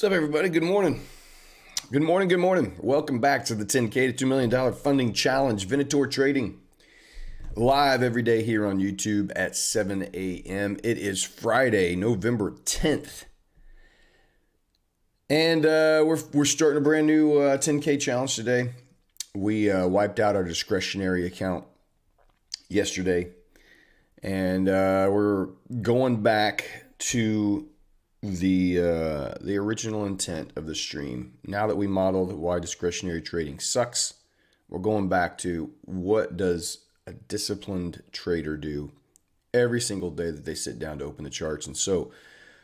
What's up, everybody? Good morning. Good morning. Good morning. Welcome back to the 10K to $2 million funding challenge, Venator Trading. Live every day here on YouTube at 7 a.m. It is Friday, November 10th. And we're starting a brand new 10K challenge today. We wiped out our discretionary account yesterday. And we're going back to the original intent of the stream. Now that we modeled why discretionary trading sucks, we're going back to what does a disciplined trader do every single day that they sit down to open the charts. And so,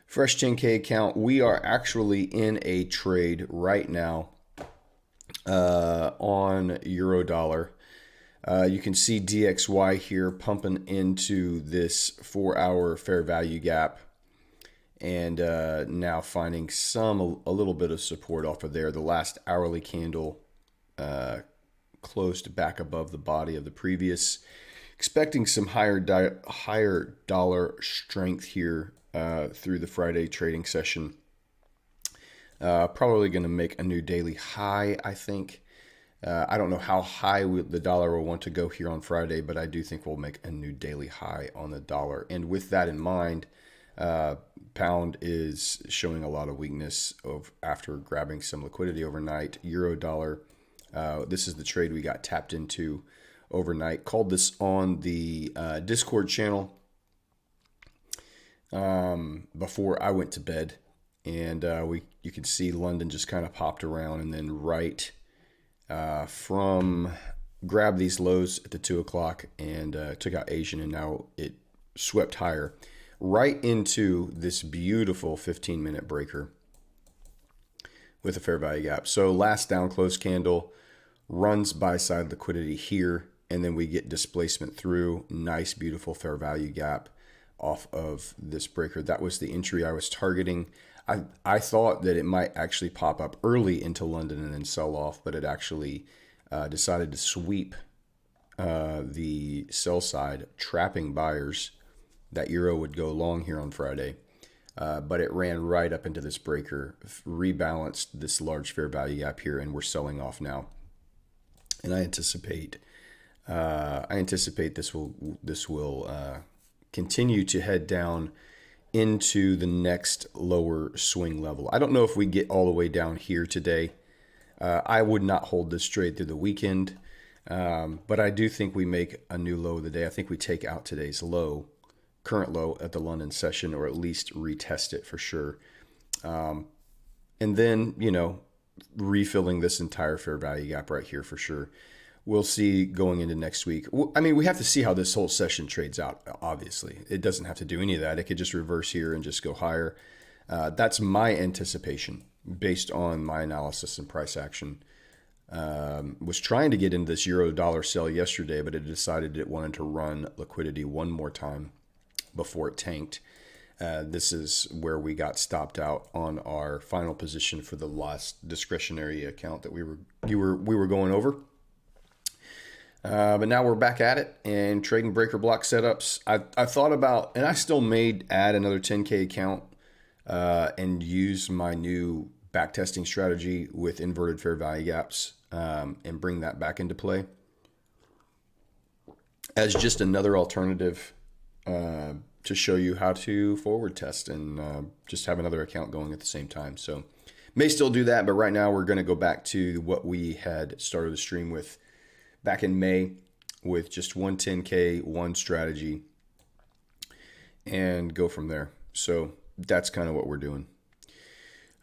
fresh 10K account, we are actually in a trade right now on euro dollar. You can see DXY here pumping into this 4-hour fair value gap. And now finding a little bit of support off of there. The last hourly candle closed back above the body of the previous. Expecting some higher dollar strength here through the Friday trading session. Probably going to make a new daily high, I think. I don't know how high the dollar will want to go here on Friday, but I do think we'll make a new daily high on the dollar. And with that in mind, pound is showing a lot of weakness after grabbing some liquidity overnight. Euro dollar, this is the trade we got tapped into overnight. Called this on the Discord channel before I went to bed, and you can see London just kind of popped around, and then right from grabbed these lows at the 2 o'clock and took out Asian, and now it swept higher right into this beautiful 15-minute breaker with a fair value gap. So last down close candle runs buy side liquidity here, and then we get displacement through. Nice, beautiful fair value gap off of this breaker. That was the entry I was targeting. I thought that it might actually pop up early into London and then sell off, but it actually decided to sweep the sell side, trapping buyers. That euro would go long here on Friday, but it ran right up into this breaker, rebalanced this large fair value gap here, and we're selling off now. And I anticipate this will continue to head down into the next lower swing level. I don't know if we get all the way down here today. I would not hold this trade through the weekend, but I do think we make a new low of the day. I think we take out today's current low at the London session, or at least retest it for sure. And then, refilling this entire fair value gap right here for sure. We'll see going into next week. I mean, we have to see how this whole session trades out, obviously. It doesn't have to do any of that. It could just reverse here and just go higher. That's my anticipation based on my analysis and price action. Was trying to get into this euro dollar sell yesterday, but it decided it wanted to run liquidity one more time before it tanked. This is where we got stopped out on our final position for the last discretionary account that we were going over. But now we're back at it and trading breaker block setups. I thought about, and I still may add another 10K account and use my new backtesting strategy with inverted fair value gaps and bring that back into play as just another alternative to show you how to forward test and just have another account going at the same time. So may still do that, but right now we're going to go back to what we had started the stream with back in May, with just one 10K, one strategy, and go from there. So that's kind of what we're doing.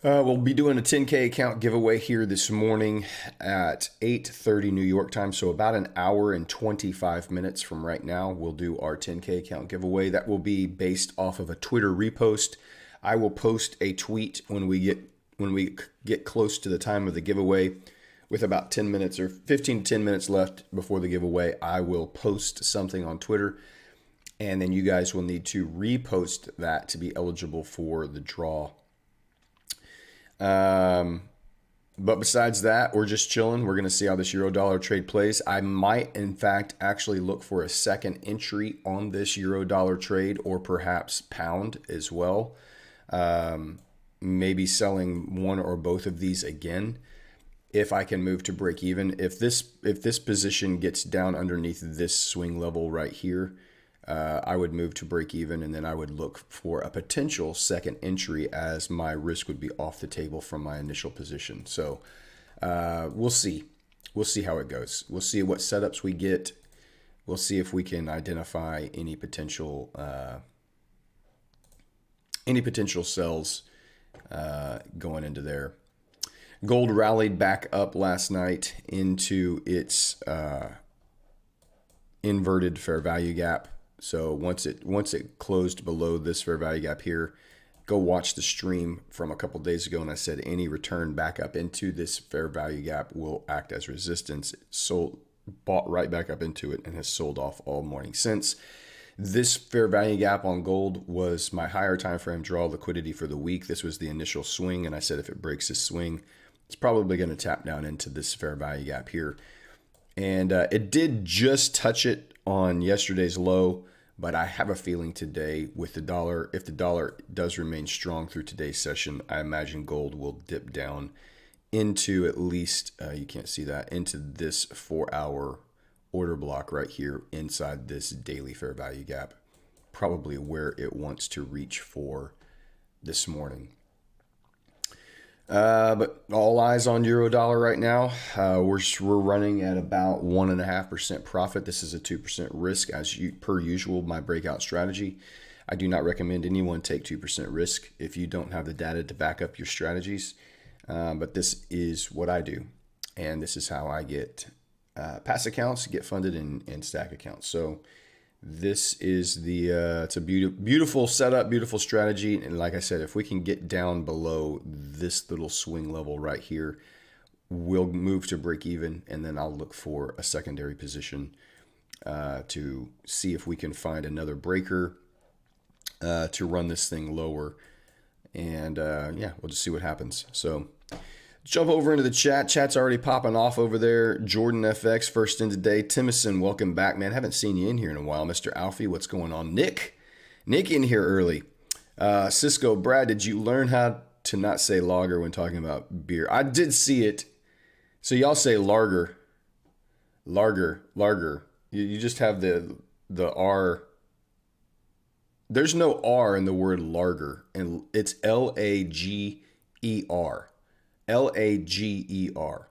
We'll be doing a 10K account giveaway here this morning at 8:30 New York time. So about an hour and 25 minutes from right now, we'll do our 10K account giveaway. That will be based off of a Twitter repost. I will post a tweet when we get close to the time of the giveaway. With about 10 minutes or 15 to 10 minutes left before the giveaway, I will post something on Twitter, and then you guys will need to repost that to be eligible for the draw. But besides that, we're just chilling. We're going to see how this euro dollar trade plays. I might, in fact, actually look for a second entry on this euro dollar trade, or perhaps pound as well. maybe selling one or both of these again if I can move to break even. If this position gets down underneath this swing level right here, I would move to break even, and then I would look for a potential second entry as my risk would be off the table from my initial position. So we'll see. We'll see how it goes. We'll see what setups we get. We'll see if we can identify any potential sells going into there. Gold rallied back up last night into its inverted fair value gap. So once it closed below this fair value gap here, go watch the stream from a couple days ago, and I said any return back up into this fair value gap will act as resistance. It bought right back up into it and has sold off all morning since. This fair value gap on gold was my higher time frame draw liquidity for the week. This was the initial swing, and I said if it breaks this swing, it's probably going to tap down into this fair value gap here. And it did just touch it on yesterday's low, but I have a feeling today with the dollar, if the dollar does remain strong through today's session, I imagine gold will dip down into at least, you can't see that, into this 4-hour order block right here inside this daily fair value gap, probably where it wants to reach for this morning. But all eyes on euro dollar right now. We're running at about 1.5% profit. This is a 2% risk per usual, my breakout strategy. I do not recommend anyone take 2% risk if you don't have the data to back up your strategies. But this is what I do. And this is how I get pass accounts, get funded, and stack accounts. So this is it's a beautiful setup, beautiful strategy. And like I said, if we can get down below this little swing level right here, we'll move to break even, and then I'll look for a secondary position to see if we can find another breaker to run this thing lower. And yeah, we'll just see what happens. So jump over into the chat. Chat's already popping off over there. Jordan FX, first in today. Timison, welcome back, man. Haven't seen you in here in a while. Mr. Alfie, what's going on? Nick in here early. Cisco, Brad, did you learn how to not say lager when talking about beer? I did see it. So y'all say lager. You just have the R. There's no R in the word lager, and it's Lager. Lager.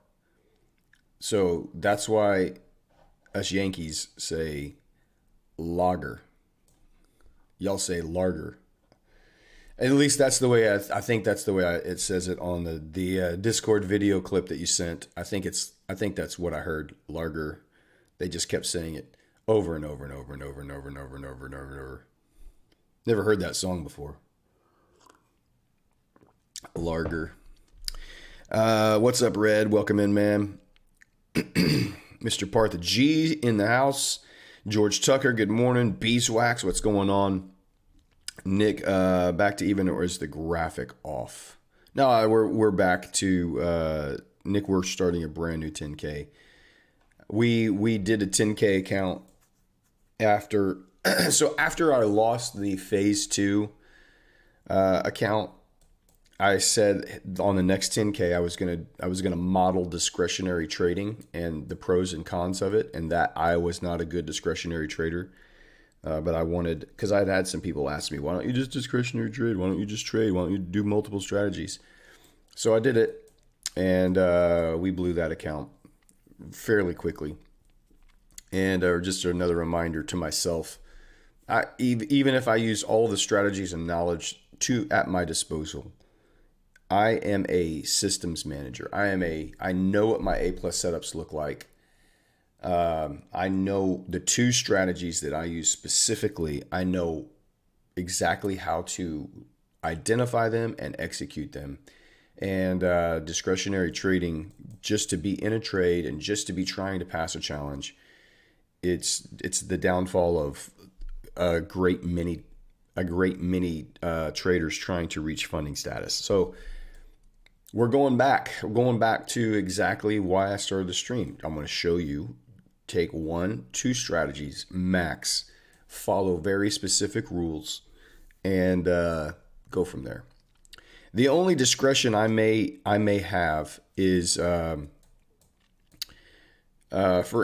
So that's why us Yankees say lager. Y'all say lager. At least that's the way I think that's the way it says it on the Discord video clip that you sent. I think that's what I heard. Lager. They just kept saying it over and over and over and over and over and over and over and over and over. Never heard that song before. Lager. What's up, Red? Welcome in, man. Mr. Partha G in the house. George Tucker, good morning. Beeswax, what's going on? Nick, back to even, or is the graphic off? No, we're back to Nick. We're starting a brand new 10K. We did a 10K account after. So after I lost the phase 2 account, I said on the next 10K I was gonna model discretionary trading and the pros and cons of it, and that I was not a good discretionary trader. But I wanted, because I'd had some people ask me, why don't you just discretionary trade? Why don't you just trade? Why don't you do multiple strategies? So I did it, and we blew that account fairly quickly. And just another reminder to myself, even if I use all the strategies and knowledge at my disposal, I am a systems manager. I know what my A+ setups look like. I know the 2 strategies that I use specifically. I know exactly how to identify them and execute them. And discretionary trading, just to be in a trade and just to be trying to pass a challenge, it's the downfall of a great many traders trying to reach funding status. So we're going back to exactly why I started the stream. I'm going to show you, take 1-2 strategies max, follow very specific rules, and go from there. The only discretion I may have is, for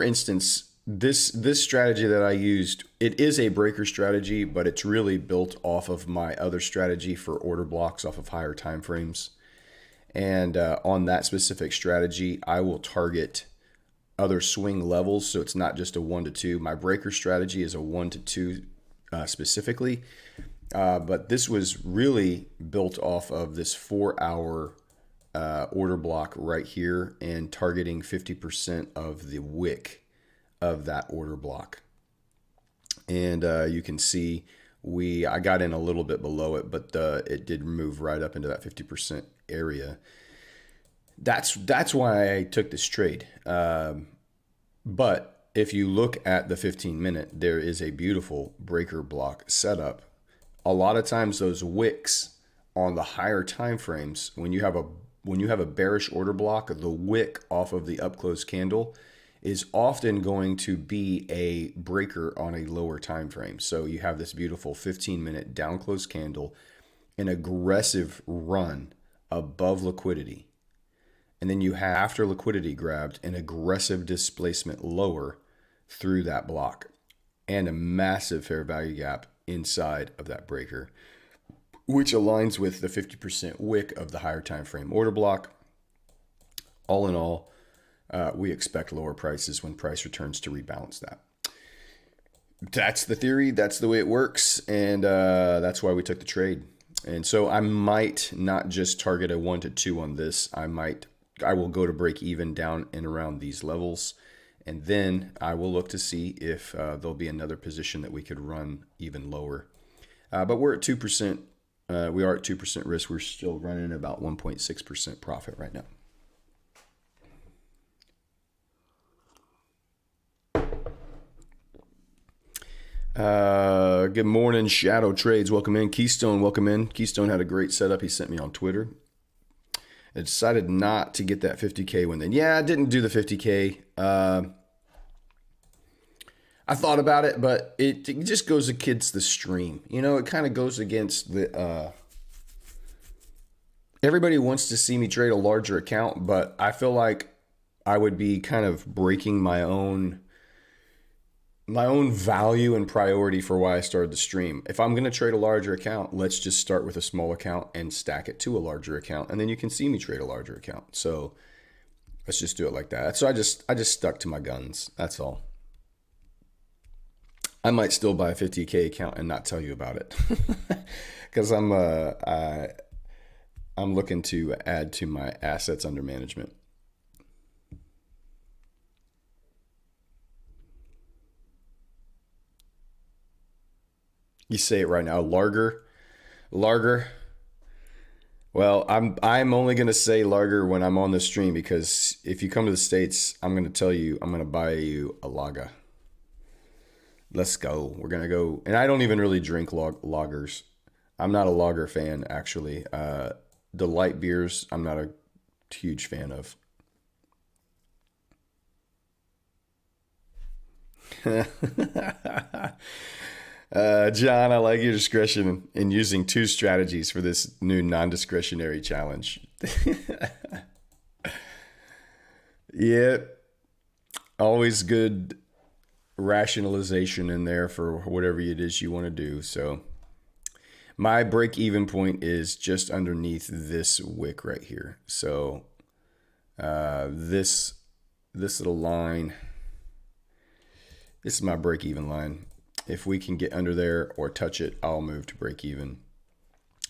instance, this strategy that I used. It is a breaker strategy, but it's really built off of my other strategy for order blocks off of higher time frames. And on that specific strategy, I will target other swing levels. So it's not just a 1 to 2. My breaker strategy is a 1 to 2 specifically. But this was really built off of this 4-hour order block right here and targeting 50% of the wick of that order block. And you can see I got in a little bit below it, but it did move right up into that 50% area. That's why I took this trade. But if you look at the 15-minute, there is a beautiful breaker block setup. A lot of times those wicks on the higher time frames, when you have a bearish order block, the wick off of the up close candle is often going to be a breaker on a lower time frame. So you have this beautiful 15-minute down close candle, an aggressive run above liquidity. And then you have, after liquidity grabbed, an aggressive displacement lower through that block and a massive fair value gap inside of that breaker, which aligns with the 50% wick of the higher time frame order block. All in all, we expect lower prices when price returns to rebalance that. That's the theory. That's the way it works. And that's why we took the trade. And so I might not just target a 1 to 2 on this. I will go to break even down and around these levels. And then I will look to see if there'll be another position that we could run even lower. But we're at 2%. We are at 2% risk. We're still running about 1.6% profit right now. Good morning, Shadow Trades. Welcome in. Keystone, welcome in. Keystone had a great setup he sent me on Twitter. I decided not to get that 50K win then. Yeah, I didn't do the 50K. I thought about it, but it just goes against the stream. It kind of goes against the... everybody wants to see me trade a larger account, but I feel like I would be kind of breaking my own value and priority for why I started the stream. If I'm going to trade a larger account, let's just start with a small account and stack it to a larger account, and then you can see me trade a larger account. So let's just do it like that. So I just stuck to my guns. That's all. I might still buy a 50K account and not tell you about it because I'm looking to add to my assets under management. You say it right now, Larger. Well, I'm only gonna say Larger when I'm on the stream, because if you come to the States, I'm gonna tell you I'm gonna buy you a lager. Let's go. We're gonna go, and I don't even really drink lagers. I'm not a lager fan, actually. The light beers, I'm not a huge fan of. John, I like your discretion in using 2 strategies for this new non-discretionary challenge. Yeah, always good rationalization in there for whatever it is you want to do. So my break-even point is just underneath this wick right here. So this little line, this is my break-even line. If we can get under there or touch it, I'll move to break even.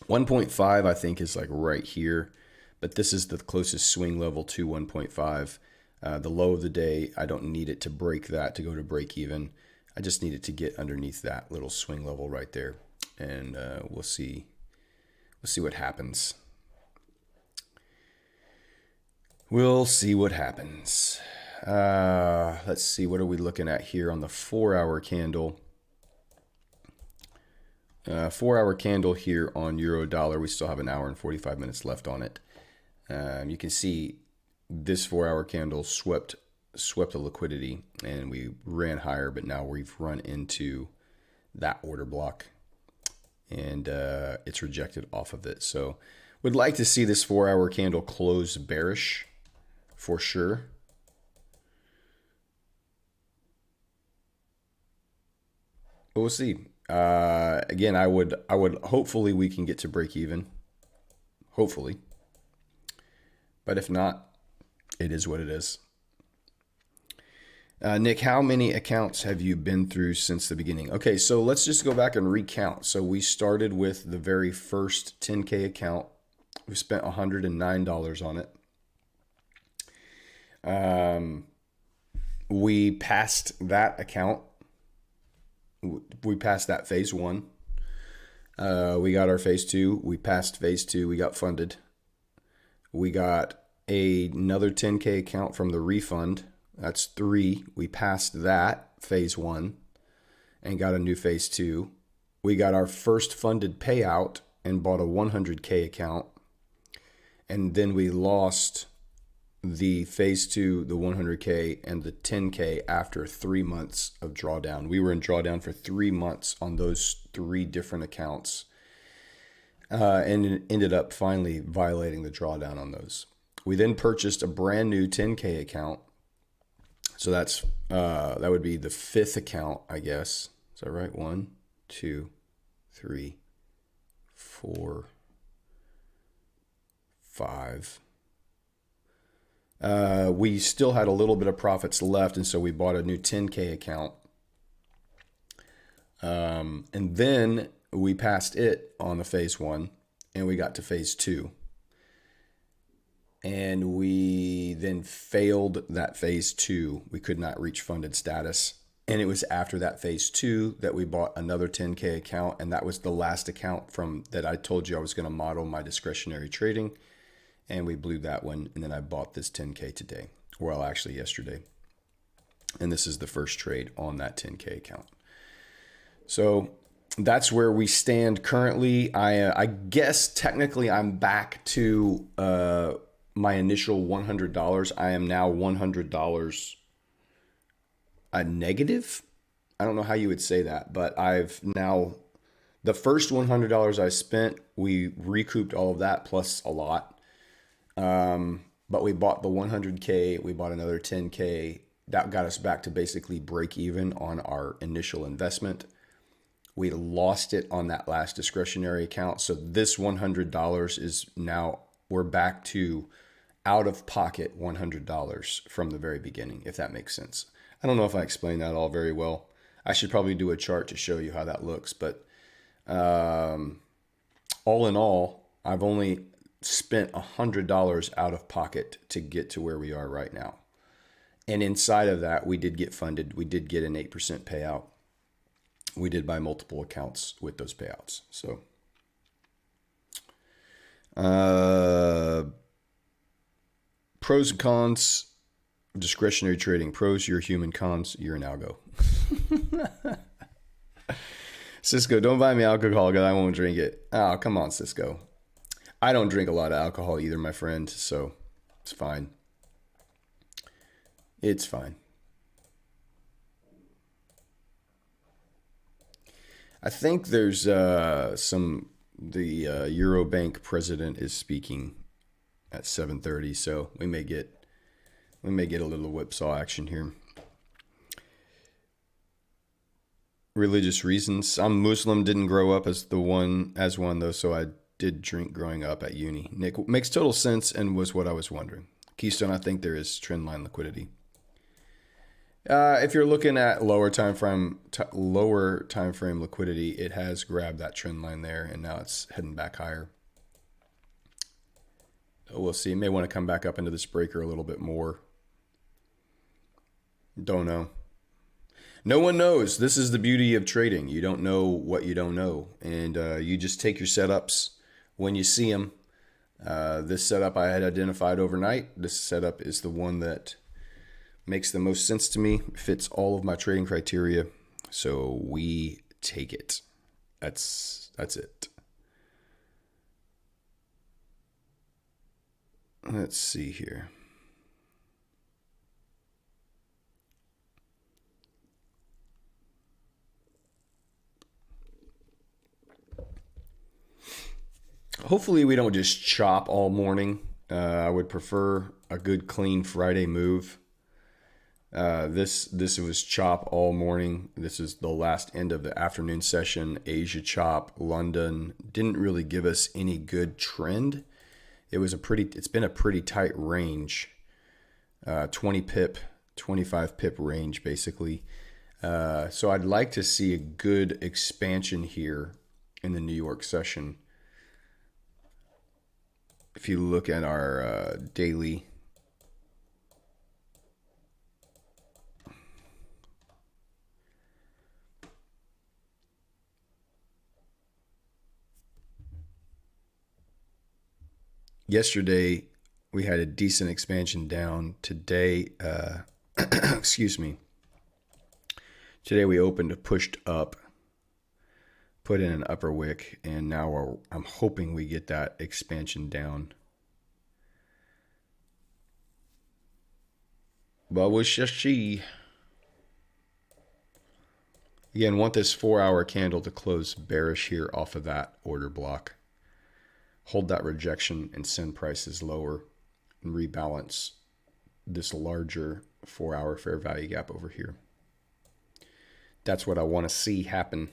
1.5 I think is like right here, but this is the closest swing level to 1.5. The low of the day, I don't need it to break that to go to break even. I just need it to get underneath that little swing level right there, and we'll see what happens. We'll see what happens. Let's see, what are we looking at here on the 4-hour candle? 4-hour candle here on Euro Dollar. We still have an hour and 45 minutes left on it. You can see this 4-hour candle swept the liquidity, and we ran higher, but now we've run into that order block, and it's rejected off of it. So Would like to see this 4-hour candle close bearish for sure. But we'll see. Again, I would hopefully we can get to break even. Hopefully. But if not, it is what it is. Nick, how many accounts have you been through since the beginning? Okay, so let's just go back and recount. So we started with the very first 10K account. We spent $109 on it. We passed that account. We passed that phase 1. We got our phase 2. We passed phase 2. We got funded. We got another 10K account from the refund. That's 3. We passed that phase 1 and got a new phase 2. We got our first funded payout and bought a 100K account. And then we lost the phase 2, the 100K, and the 10K after 3 months of drawdown. We were in drawdown for 3 months on those 3 different accounts, and ended up finally violating the drawdown on those. We then purchased a brand new 10K account. So that's that would be the 5th account, I guess. Is that right? 1, 2, 3, 4, 5. We still had a little bit of profits left, and so we bought a new 10K account. And then we passed it on the phase 1, and we got to phase 2. And we then failed that phase 2. We could not reach funded status. And it was after that phase 2 that we bought another 10K account. And that was the last account from that I told you I was going to model my discretionary trading. And we blew that one. And then I bought this 10K today. Well, actually yesterday. And this is the first trade on that 10K account. So that's where we stand currently. I guess technically I'm back to my initial $100. I am now $100 negative. I don't know how you would say that, but I've now, the first $100 I spent, we recouped all of that plus a lot. But we bought the 100K, we bought another 10K. That got us back to basically break even on our initial investment. We lost it on that last discretionary account. So this $100 is now, we're back to out of pocket $100 from the very beginning, if that makes sense. I don't know if I explained that all very well. I should probably do a chart to show you how that looks. But all in all, I've only spent $100 out of pocket to get to where we are right now. And inside of that, we did get funded. We did get an 8% payout. We did buy multiple accounts with those payouts. So, pros and cons, discretionary trading. Pros, you're human. Cons, you're an algo. Cisco, don't buy me alcohol because I won't drink it. Oh, come on, Cisco. I don't drink a lot of alcohol either, my friend. So it's fine. It's fine. I think there's the Eurobank president is speaking at 7:30, so we may get a little whipsaw action here. Religious reasons. I'm Muslim, didn't grow up as one though, so I did drink growing up at uni. Nick, makes total sense and was what I was wondering. Keystone, I think there is trend line liquidity. If you're looking at lower time frame liquidity, it has grabbed that trend line there, and now it's heading back higher. We'll see. It may want to come back up into this breaker a little bit more. Don't know. No one knows. This is the beauty of trading. You don't know what you don't know, and you just take your setups when you see them. This setup I had identified overnight. This setup is the one that makes the most sense to me, fits all of my trading criteria, so we take it. That's it. Let's see here. Hopefully we don't just chop all morning. I would prefer a good clean Friday move. This was chop all morning. This is the last end of the afternoon session. Asia chop. London didn't really give us any good trend. It's been a pretty tight range. 20 pip, 25 pip range basically. So I'd like to see a good expansion here in the New York session. If you look at our daily, yesterday we had a decent expansion down. Today, excuse me. Today we opened, pushed up, put in an upper wick, and now I'm hoping we get that expansion down. But we shall see. Again, want this 4-hour candle to close bearish here off of that order block. Hold that rejection and send prices lower and rebalance this larger 4-hour fair value gap over here. That's what I want to see happen.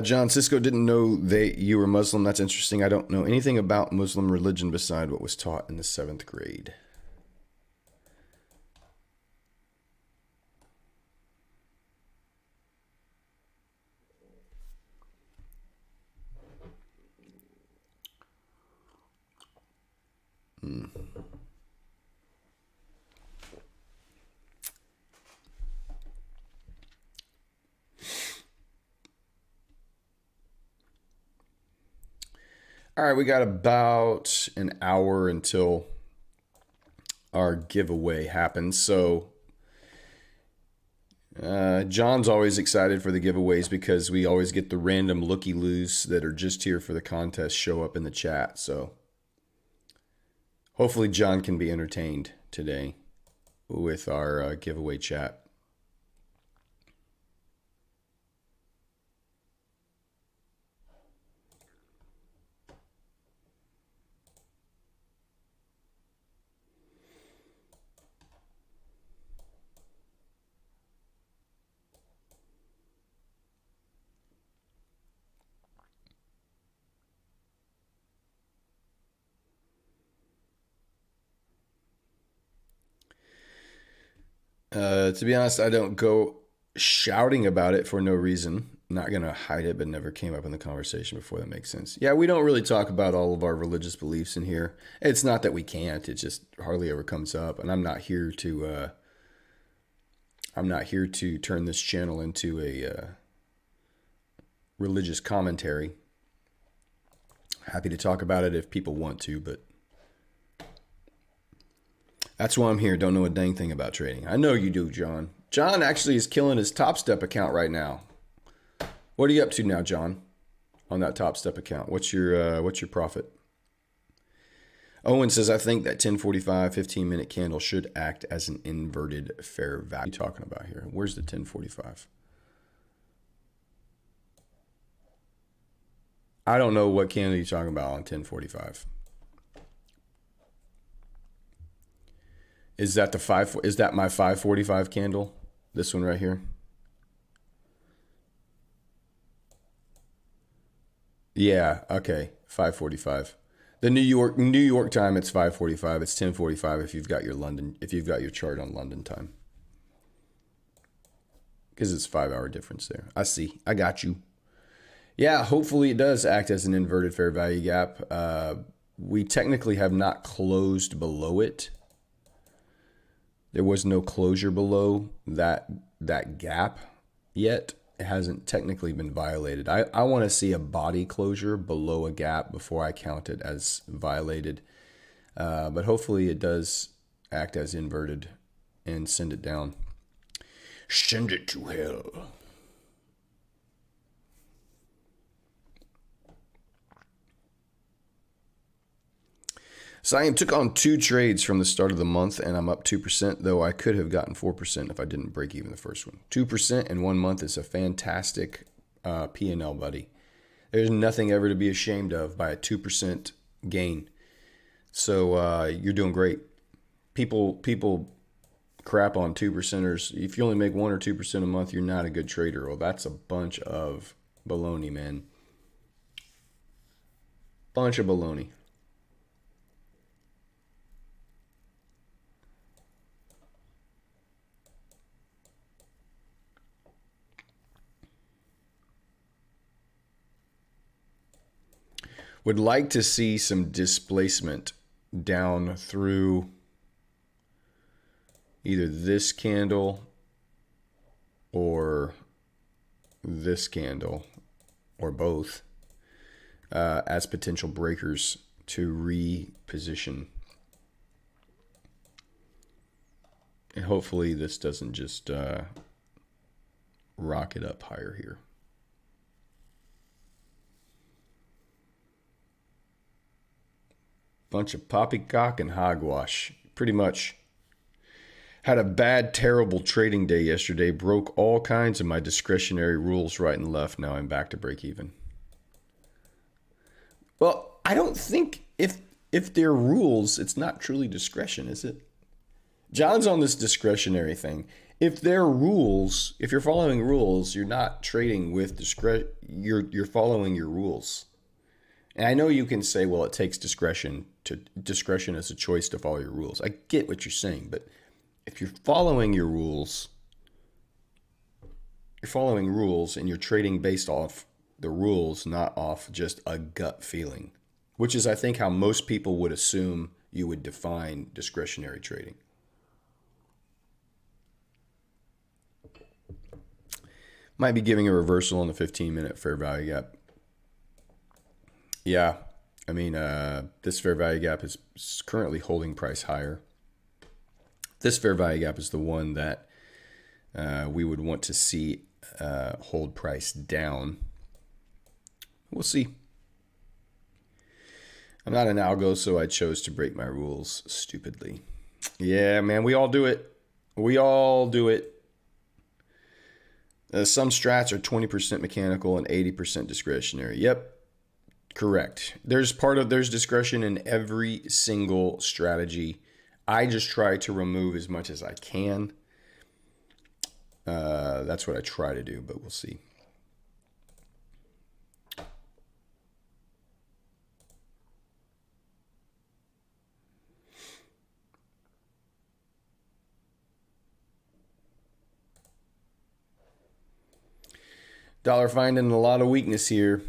John, Cisco didn't know you were Muslim. That's interesting. I don't know anything about Muslim religion beside what was taught in the 7th grade. All right, we got about an hour until our giveaway happens. So John's always excited for the giveaways because we always get the random looky-loos that are just here for the contest show up in the chat. So hopefully John can be entertained today with our giveaway chat. To be honest, I don't go shouting about it for no reason. I'm not going to hide it, but never came up in the conversation before. That makes sense. Yeah, we don't really talk about all of our religious beliefs in here. It's not that we can't. It just hardly ever comes up. And I'm not here to turn this channel into a religious commentary. Happy to talk about it if people want to, but that's why I'm here. Don't know a dang thing about trading. I know you do, John. John actually is killing his Top Step account right now. What are you up to now, John? On that Top Step account, what's your profit? Owen says, I think that 1045 15-minute candle should act as an inverted fair value. What are you talking about here? Where's the 1045? I don't know what candle you're talking about on 1045. Is that my 545 candle? This one right here? Yeah, okay. 545. The New York time, it's 545. It's 1045 if you've got your chart on London time. Because it's 5-hour difference there. I see. I got you. Yeah, hopefully it does act as an inverted fair value gap. We technically have not closed below it. There was no closure below that gap yet. It hasn't technically been violated. I want to see a body closure below a gap before I count it as violated. But hopefully it does act as inverted and send it down. Send it to hell. Siam took on 2 trades from the start of the month, and I'm up 2%, though I could have gotten 4% if I didn't break even the first one. 2% in 1 month is a fantastic P&L, buddy. There's nothing ever to be ashamed of by a 2% gain. So you're doing great. People crap on 2%ers. If you only make 1 or 2% a month, you're not a good trader. Well, that's a bunch of baloney, man. Bunch of baloney. Would like to see some displacement down through either this candle or this candle or both as potential breakers to reposition. And hopefully this doesn't just rocket up higher here. Bunch of poppycock and hogwash. Pretty much. Had a bad, terrible trading day yesterday. Broke all kinds of my discretionary rules right and left. Now I'm back to break even. Well, I don't think if they're rules, it's not truly discretion, is it? John's on this discretionary thing. If they're rules, if you're following rules, you're not trading with discretion. You're following your rules. And I know you can say, well, it takes discretion as a choice to follow your rules. I get what you're saying, but if you're following your rules, you're following rules and you're trading based off the rules, not off just a gut feeling, which is, I think, how most people would assume you would define discretionary trading. Might be giving a reversal on the 15-minute fair value gap. Yeah, I mean, this fair value gap is currently holding price higher. This fair value gap is the one that we would want to see hold price down. We'll see. I'm not an algo, so I chose to break my rules stupidly. Yeah, man, we all do it. We all do it. Some strats are 20% mechanical and 80% discretionary. Yep. Correct. There's discretion in every single strategy. I just try to remove as much as I can. That's what I try to do, but we'll see. Dollar finding a lot of weakness here.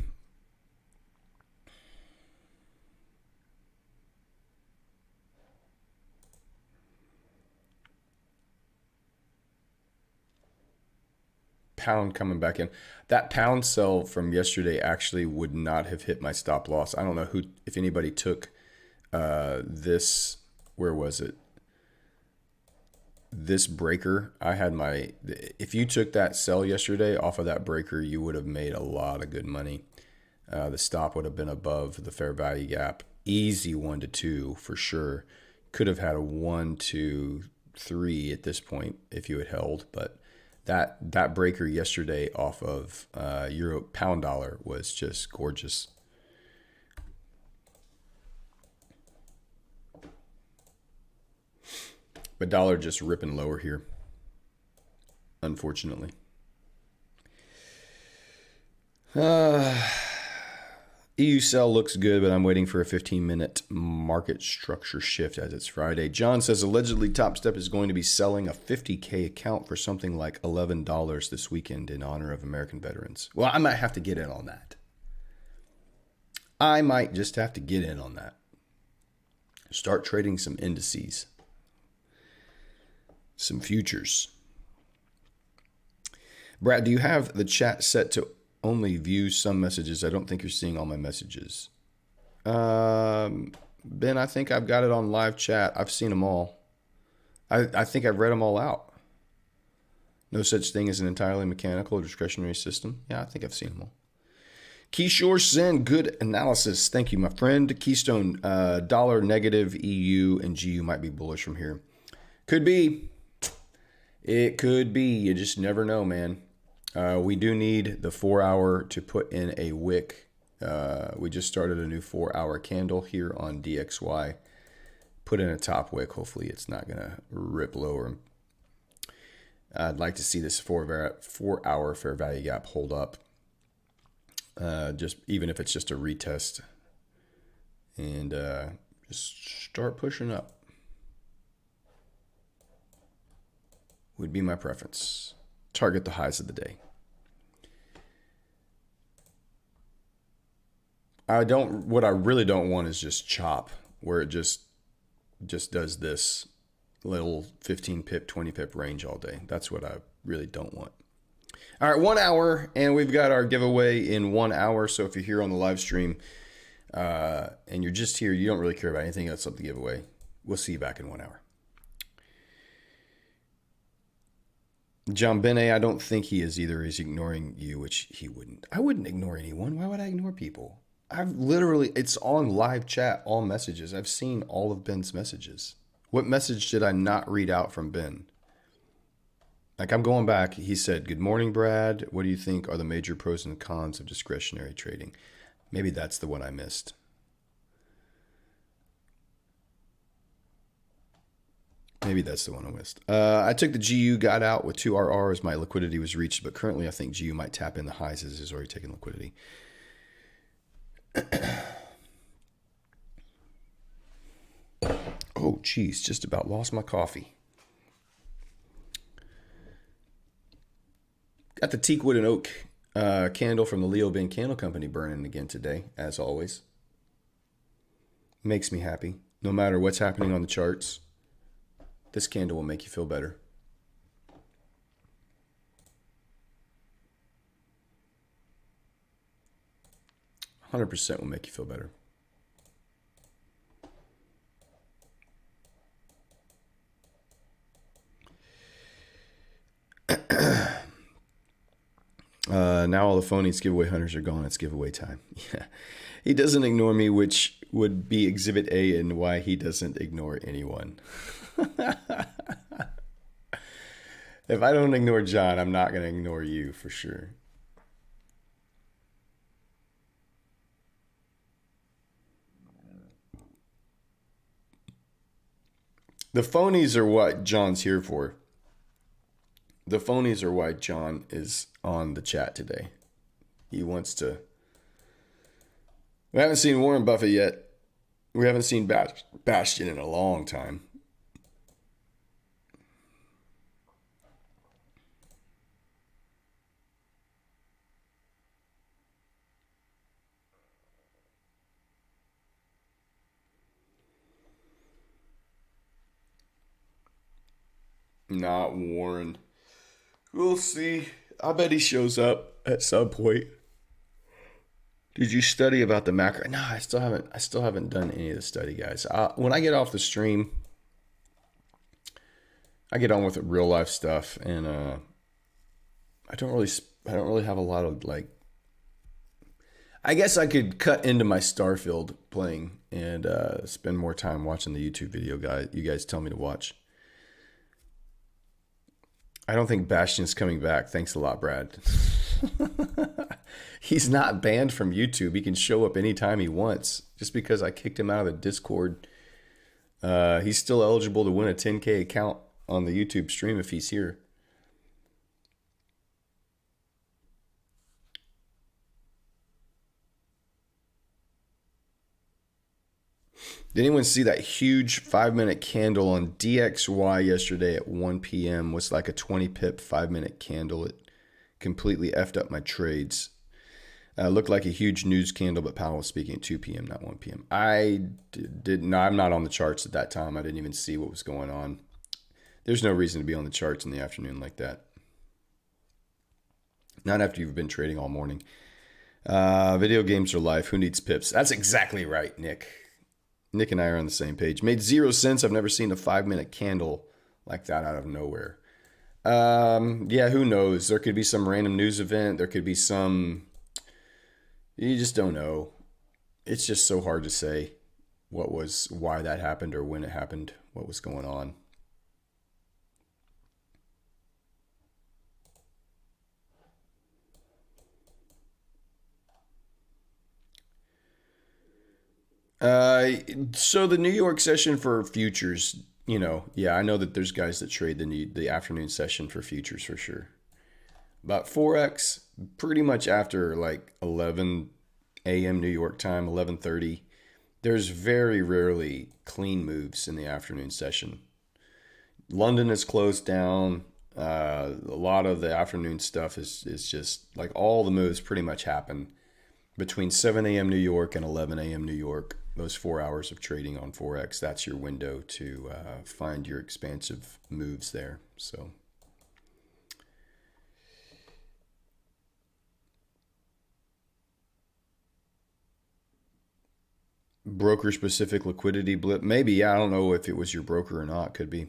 Pound coming back in. That pound sell from yesterday actually would not have hit my stop loss. I don't know if anybody took this, where was it? This breaker. If you took that sell yesterday off of that breaker, you would have made a lot of good money. The stop would have been above the fair value gap. Easy 1 to 2 for sure. Could have had a 1, 2, 3 at this point if you had held, but that breaker yesterday off of euro pound dollar was just gorgeous. But dollar just ripping lower here, unfortunately. EU sell looks good, but I'm waiting for a 15-minute market structure shift as it's Friday. John says allegedly Top Step is going to be selling a 50K account for something like $11 this weekend in honor of American veterans. Well, I might have to get in on that. I might just have to get in on that. Start trading some indices. Some futures. Brad, do you have the chat set to only view some messages? I don't think you're seeing all my messages. Ben, I think I've got it on live chat. I've seen them all. I think I've read them all out. No such thing as an entirely mechanical or discretionary system. Yeah, I think I've seen them all. Keyshore Sin, good analysis. Thank you, my friend. Keystone, dollar negative, EU and GU might be bullish from here. Could be. It could be. You just never know, man. We do need the 4 hour to put in a wick. We just started a new 4 hour candle here on DXY. Put in a top wick. Hopefully it's not going to rip lower. I'd like to see this 4 hour fair value gap hold up. Just even if it's just a retest. And just start pushing up. Would be my preference. Target the highs of the day. What I really don't want is just chop, where it just does this little 15 pip, 20 pip range all day. That's what I really don't want. All right, 1 hour, and we've got our giveaway in 1 hour. So if you're here on the live stream and you're just here, you don't really care about anything else up the giveaway. We'll see you back in 1 hour. John Benet, I don't think he is either. He's ignoring you, which he wouldn't. I wouldn't ignore anyone. Why would I ignore people? It's on live chat, all messages. I've seen all of Ben's messages. What message did I not read out from Ben? Like, I'm going back. He said, "Good morning, Brad. What do you think are the major pros and cons of discretionary trading?" Maybe that's the one I missed. Maybe that's the one I missed. I took the GU, got out with 2 RRs. My liquidity was reached, but currently I think GU might tap in the highs as it's already taken liquidity. Oh, geez, just about lost my coffee. Got the teakwood and oak candle from the Leo Bin Candle Company burning again today, as always. Makes me happy. No matter what's happening on the charts, this candle will make you feel better. %, will make you feel better. Now all the phonies giveaway hunters are gone. It's giveaway time. Yeah. He doesn't ignore me, which would be exhibit A in why he doesn't ignore anyone. If I don't ignore John, I'm not going to ignore you for sure. The phonies are what John's here for. The phonies are why John is on the chat today. He wants to... We haven't seen Warren Buffett yet. We haven't seen Bastion in a long time. Not Warren. We'll see. I bet he shows up at some point. Did you study about the macro? No, I still haven't done any of the study, guys. When I get off the stream, I get on with real life stuff, and I don't really have a lot of like. I guess I could cut into my Starfield playing and spend more time watching the YouTube video you guys tell me to watch. I don't think Bastion's coming back. Thanks a lot, Brad. He's not banned from YouTube. He can show up anytime he wants. Just because I kicked him out of the Discord, he's still eligible to win a 10K account on the YouTube stream if he's here. Did anyone see that huge 5-minute candle on DXY yesterday at 1 p.m.? Was like a 20 pip 5-minute candle. It completely effed up my trades. Looked like a huge news candle, but Powell was speaking at 2 p.m., not 1 p.m. I'm not on the charts at that time. I didn't even see what was going on. There's no reason to be on the charts in the afternoon like that. Not after you've been trading all morning. Video games are life. Who needs pips? That's exactly right, Nick. Nick and I are on the same page. Made 0 sense. I've never seen a 5-minute candle like that out of nowhere. Yeah, who knows? There could be some random news event. There could be some... You just don't know. It's just so hard to say why that happened or when it happened, what was going on. Uh, so the New York session for futures, yeah, I know that there's guys that trade the afternoon session for futures for sure. About Forex, pretty much after like 11 a.m. New York time, 11:30. There's very rarely clean moves in the afternoon session. London is closed down. A lot of the afternoon stuff is just like all the moves pretty much happen between 7 a.m. New York and 11 a.m. New York. Those 4 hours of trading on Forex, that's your window to find your expansive moves there. So, broker specific liquidity blip, maybe. Yeah, I don't know if it was your broker or not. Could be.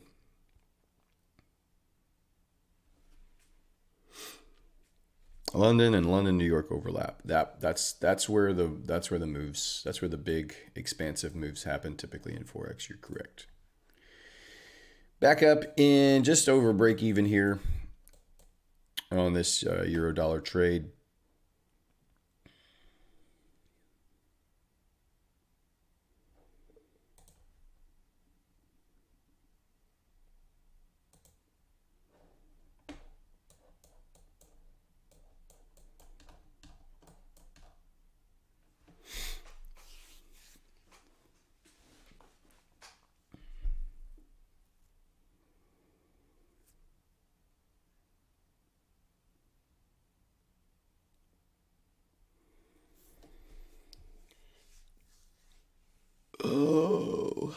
London and London New York overlap. That's where the moves, that's where the big expansive moves happen typically in Forex. You're correct. Back up in just over break even here on this euro dollar trade. Oh.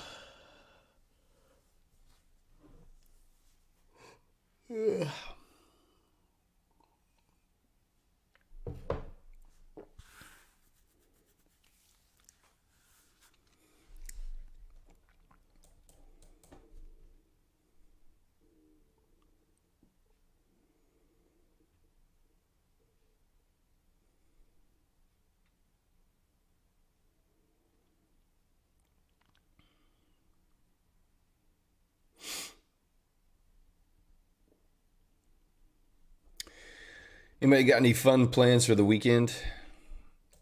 Anybody got any fun plans for the weekend?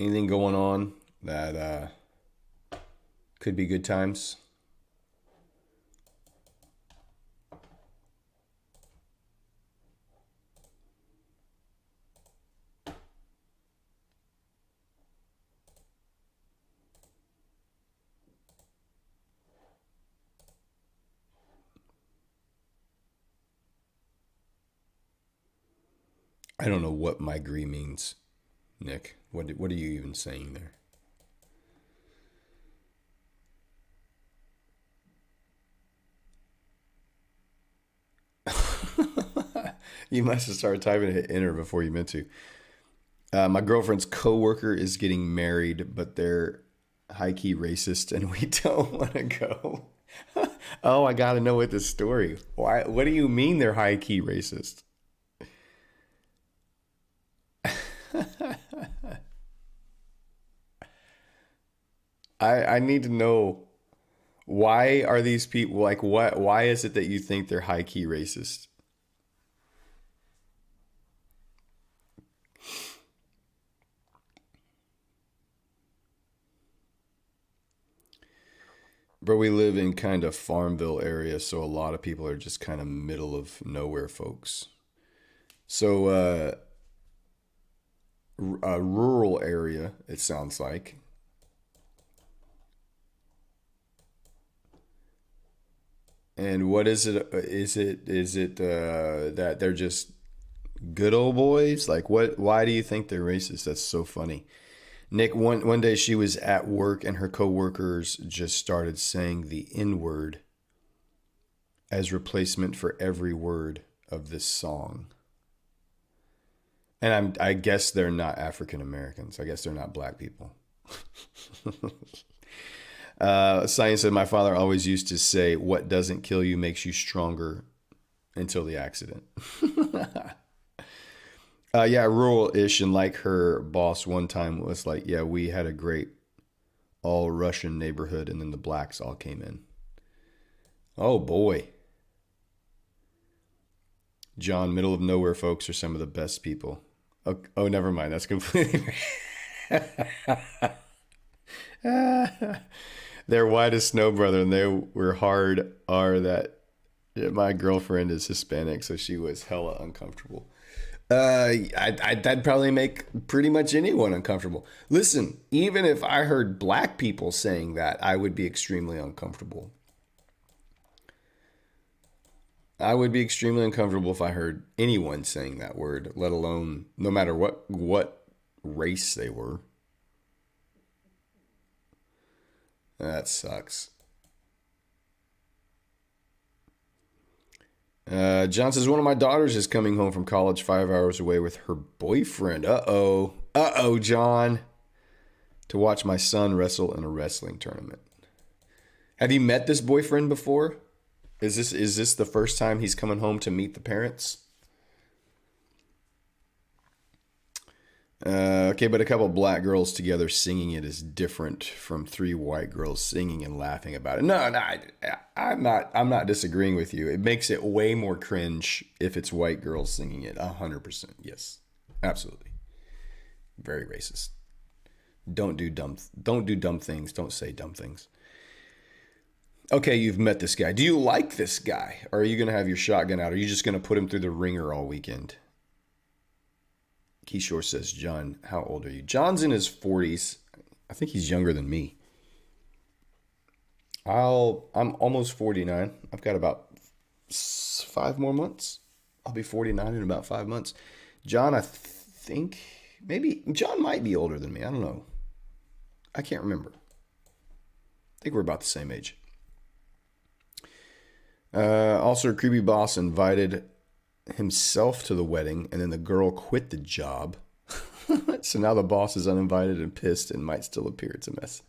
Anything going on that could be good times? I don't know what migree means, Nick. What are you even saying there? You must have started typing and hit enter before you meant to. My girlfriend's coworker is getting married, but they're high key racist, and we don't want to go. Oh, I gotta know what the story. Why? What do you mean they're high key racist? I need to know, why are these people like, what? Why is it that you think they're high key racist? Bro, we live in kind of Farmville area, so a lot of people are just kind of middle of nowhere folks. So, a rural area, it sounds like. And what is it? Is it that they're just good old boys? Like, what? Why do you think they're racist? That's so funny. Nick, one day she was at work and her coworkers just started saying the N word as replacement for every word of this song. And I guess they're not African Americans. I guess they're not black people. Science said my father always used to say, "What doesn't kill you makes you stronger until the accident." Yeah, rural-ish, and like her boss one time was like, "Yeah, we had a great all Russian neighborhood, and then the blacks all came in." Oh boy, John, middle of nowhere folks are some of the best people. Oh, never mind. That's completely. They're white as snow, brother, and they were hard. Are that my girlfriend is Hispanic, so she was hella uncomfortable. That'd probably make pretty much anyone uncomfortable. Listen, even if I heard black people saying that, I would be extremely uncomfortable. I would be extremely uncomfortable if I heard anyone saying that word, let alone no matter what race they were. That sucks. John says one of my daughters is coming home from college 5 hours away with her boyfriend. John, to watch my son wrestle in a wrestling tournament. Have you met this boyfriend before? Is this the first time he's coming home to meet the parents? Okay, but a couple black girls together singing it is different from three white girls singing and laughing about it. No, no, I'm not. I'm not disagreeing with you. It makes it way more cringe if it's white girls singing it. 100%. Yes, absolutely. Very racist. Don't do dumb. Don't do dumb things. Don't say dumb things. Okay, you've met this guy. Do you like this guy? Or are you gonna have your shotgun out? Or are you just gonna put him through the ringer all weekend? Keyshore says, John, how old are you? John's in his 40s. I think he's younger than me. I'm almost 49. I've got about 5 more months. I'll be 49 in about 5 months. John, I think maybe John might be older than me. I don't know. I can't remember. I think we're about the same age. Also, Creepy Boss invited himself to the wedding, and then the girl quit the job. So now the boss is uninvited and pissed and might still appear. It's a mess.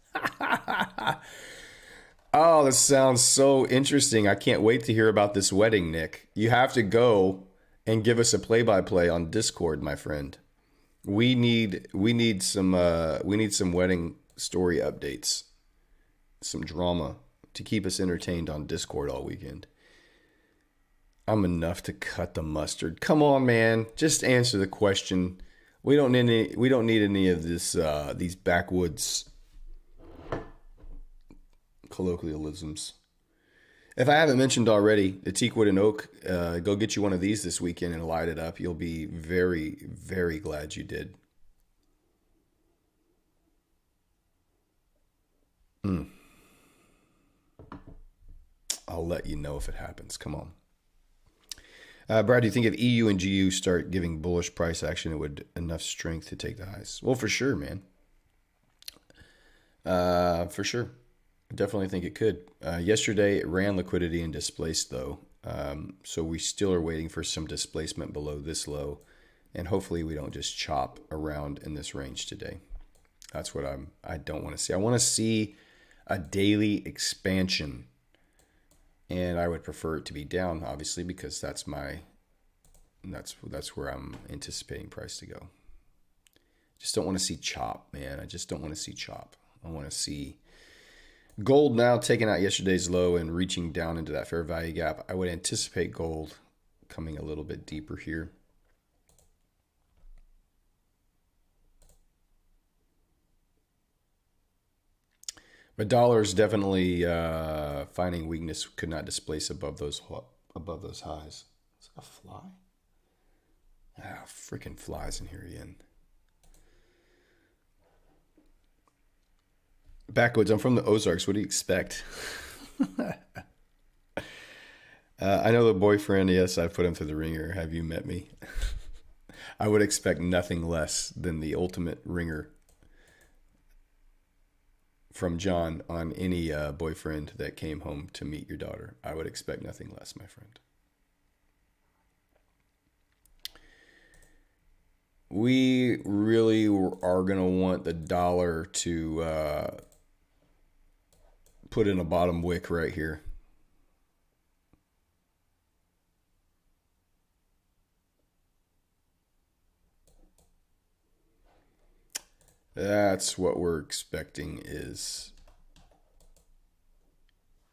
Oh, this sounds so interesting. I can't wait to hear about this wedding, Nick. You have to go and give us a play-by-play on Discord, my friend. We need some wedding story updates, some drama to keep us entertained on Discord all weekend. I'm enough to cut the mustard. Come on, man. Just answer the question. We don't need any of this these backwoods colloquialisms. If I haven't mentioned already, the Teakwood and Oak, go get you one of these this weekend and light it up. You'll be very, very glad you did. I'll let you know if it happens. Come on. Brad, do you think if EU and GU start giving bullish price action, it would enough strength to take the highs? Well, for sure, man. For sure. I definitely think it could. Yesterday, it ran liquidity and displaced, though. So we still are waiting for some displacement below this low. And hopefully we don't just chop around in this range today. That's what I don't want to see. I want to see a daily expansion. And I would prefer it to be down, obviously, because that's where I'm anticipating price to go. Just don't want to see chop, man. I just don't want to see chop. I want to see gold now taking out yesterday's low and reaching down into that fair value gap. I would anticipate gold coming a little bit deeper here. But dollar is definitely finding weakness. Could not displace above those highs. Is that a fly? Ah, freaking flies in here again. Backwoods. I'm from the Ozarks. What do you expect? I know the boyfriend. Yes, I put him through the ringer. Have you met me? I would expect nothing less than the ultimate ringer from John on any boyfriend that came home to meet your daughter. I would expect nothing less, my friend. We really are going to want the dollar to put in a bottom wick right here. That's what we're expecting is,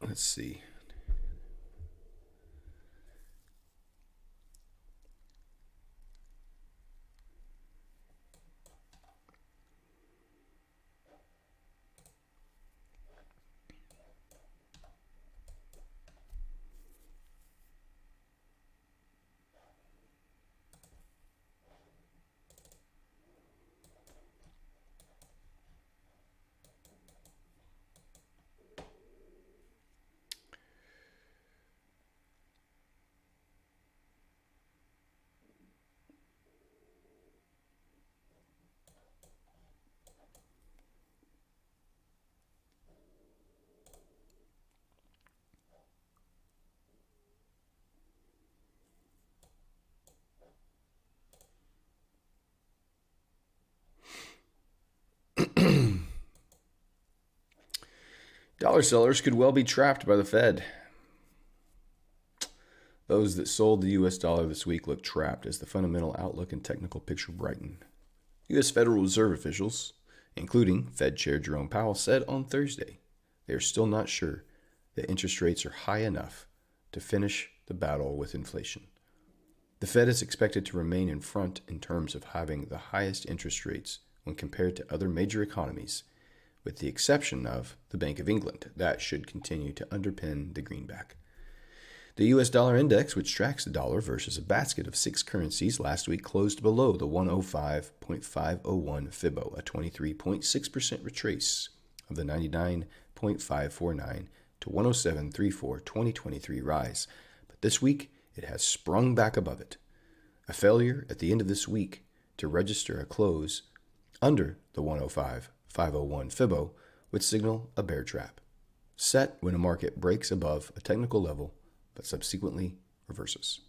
let's see. Dollar sellers could well be trapped by the Fed. Those that sold the U.S. dollar this week look trapped as the fundamental outlook and technical picture brighten. U.S. Federal Reserve officials, including Fed Chair Jerome Powell, said on Thursday they are still not sure that interest rates are high enough to finish the battle with inflation. The Fed is expected to remain in front in terms of having the highest interest rates when compared to other major economies, with the exception of the Bank of England. That should continue to underpin the greenback. The U.S. dollar index, which tracks the dollar versus a basket of 6 currencies, last week closed below the 105.501 Fibo, a 23.6% retrace of the 99.549 to 107.34 2023 rise. But this week, it has sprung back above it. A failure at the end of this week to register a close under the 105.501 Fibo would signal a bear trap, set when a market breaks above a technical level but subsequently reverses.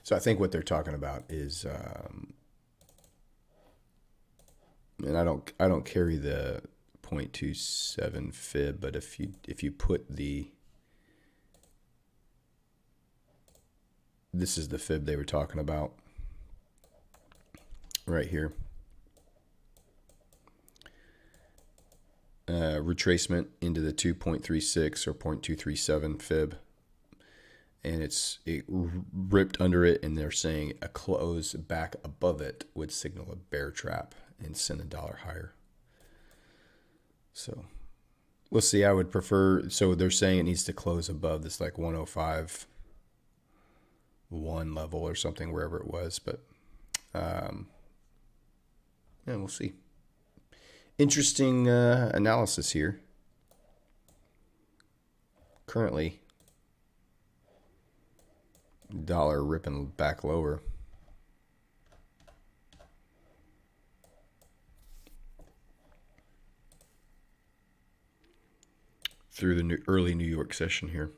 So I think what they're talking about is, and I don't carry the 0.27 fib, but if you put this is the fib they were talking about right here. Retracement into the 2.36 or 0.237 fib, and it ripped under it, and they're saying a close back above it would signal a bear trap and send the dollar higher. So we'll see. I would prefer, so they're saying it needs to close above this like 105.1 level or something, wherever it was, but yeah, we'll see. Interesting analysis here. Currently, dollar ripping back lower. Through the early New York session here.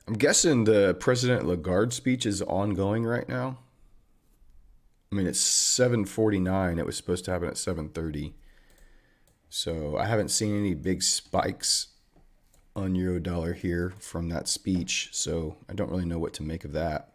I'm guessing the President Lagarde speech is ongoing right now. I mean, it's 7:49. It was supposed to happen at 7:30. So I haven't seen any big spikes on euro dollar here from that speech. So I don't really know what to make of that.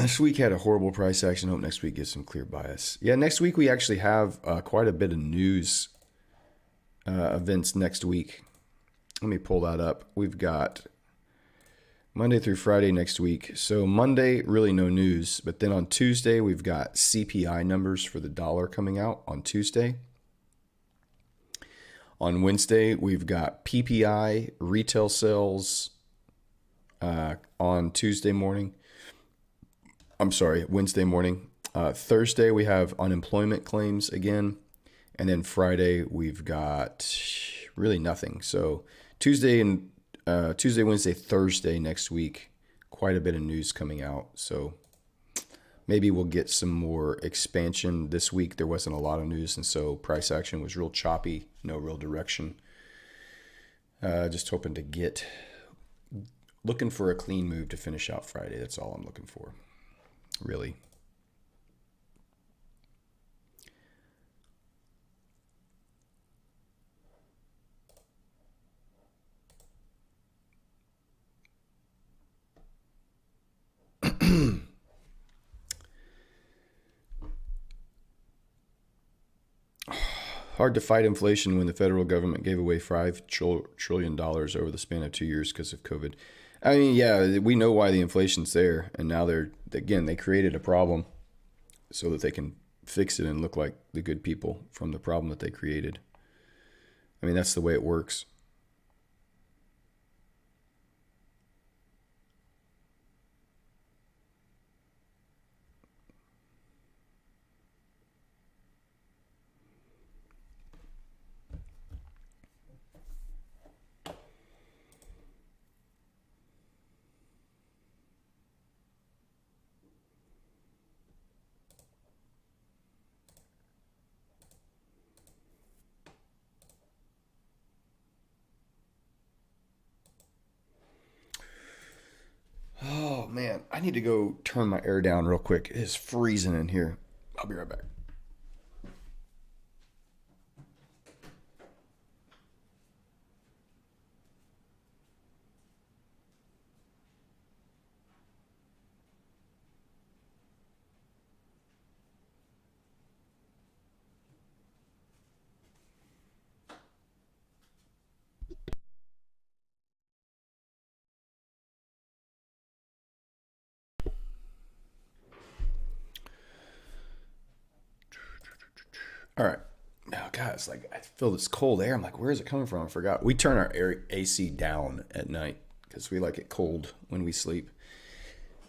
This week had a horrible price action. Hope next week gets some clear bias. Yeah, next week we actually have quite a bit of news events next week. Let me pull that up. We've got Monday through Friday next week. So Monday, really no news. But then on Tuesday, we've got CPI numbers for the dollar coming out on Tuesday. On Wednesday, we've got PPI retail sales on Tuesday morning. I'm sorry, Wednesday morning. Thursday, we have unemployment claims again. And then Friday, we've got really nothing. So Tuesday, Wednesday, Thursday next week, quite a bit of news coming out. So maybe we'll get some more expansion this week. There wasn't a lot of news, and so price action was real choppy, no real direction. Just hoping to looking for a clean move to finish out Friday. That's all I'm looking for, really. Hard to fight inflation when the federal government gave away $5 trillion over the span of 2 years because of COVID. I mean, yeah, we know why the inflation's there, and now they created a problem so that they can fix it and look like the good people from the problem that they created. I mean, that's the way it works. Oh man, I need to go turn my air down real quick. It is freezing in here. I'll be right back. All right. Oh God, it's like I feel this cold air. I'm like, where is it coming from? I forgot. We turn our AC down at night because we like it cold when we sleep.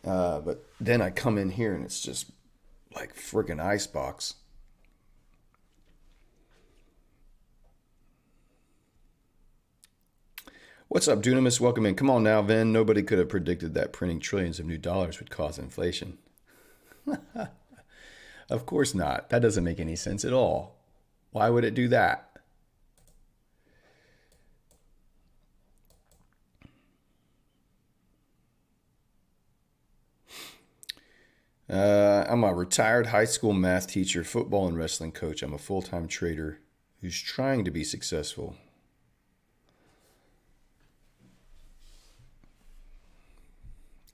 But then I come in here and it's just like freaking icebox. What's up, Dunamis? Welcome in. Come on now, Vin. Nobody could have predicted that printing trillions of new dollars would cause inflation. Of course not. That doesn't make any sense at all. Why would it do that? I'm a retired high school math teacher, football and wrestling coach. I'm a full-time trader who's trying to be successful.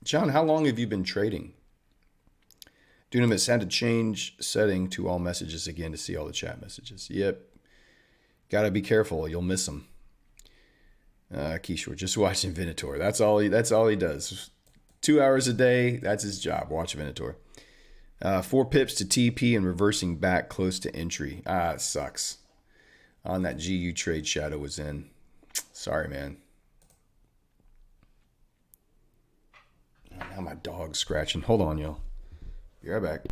John, how long have you been trading? Dunamis had to change setting to all messages again to see all the chat messages. Yep. Gotta be careful. You'll miss them. Kishore, just watching Venator. That's all he does. 2 hours a day. That's his job. Watch Venator. 4 pips to TP and reversing back close to entry. It sucks. On that GU trade Shadow was in. Sorry, man. Now my dog's scratching. Hold on, y'all. Be right back.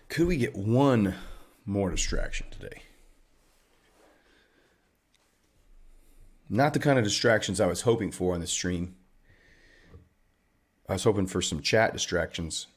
Could we get one more distraction today? Not the kind of distractions I was hoping for on the stream. I was hoping for some chat distractions.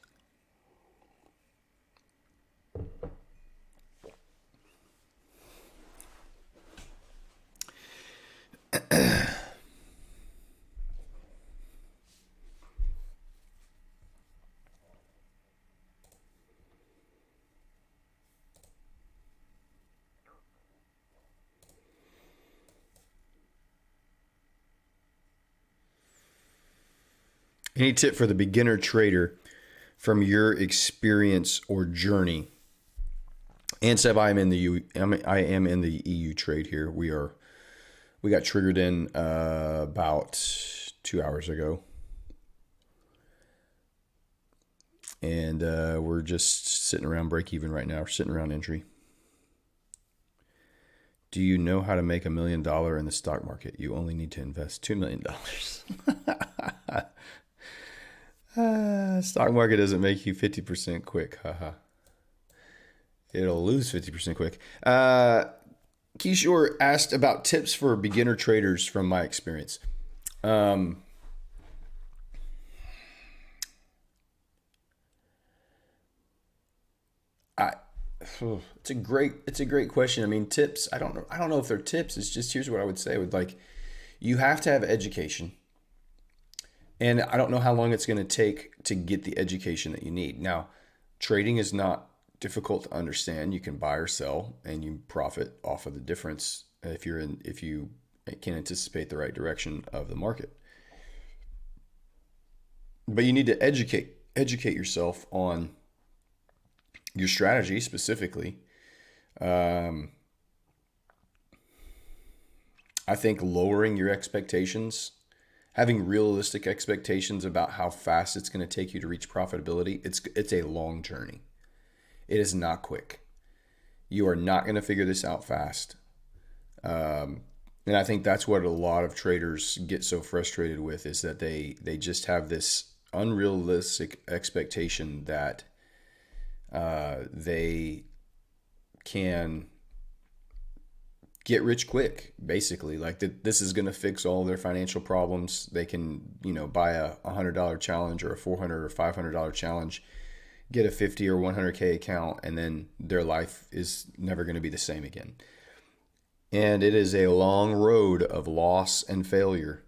Any tip for the beginner trader from your experience or journey? And Seb, I am in the EU trade here. We got triggered in about 2 hours ago. And we're just sitting around break even right now. We're sitting around entry. Do you know how to make $1 million in the stock market? You only need to invest $2 million. Stock market doesn't make you 50% quick. Haha. It'll lose 50% quick. Kishore asked about tips for beginner traders from my experience. It's a great question. I mean, tips. I don't know if they're tips. It's just, here's what I would say. With like, you have to have education, and I don't know how long it's going to take to get the education that you need. Now, trading is not difficult to understand. You can buy or sell, and you profit off of the difference if you can anticipate the right direction of the market. But you need to educate yourself on your strategy specifically. I think lowering your expectations, having realistic expectations about how fast it's going to take you to reach profitability, it's a long journey. It is not quick. You are not going to figure this out fast. And I think that's what a lot of traders get so frustrated with, is that they just have this unrealistic expectation that they can get rich quick, basically. Like this is going to fix all their financial problems. They can, buy a $100 challenge or a $400 or $500 challenge, get a 50 or 100K account, and then their life is never going to be the same again. And it is a long road of loss and failure.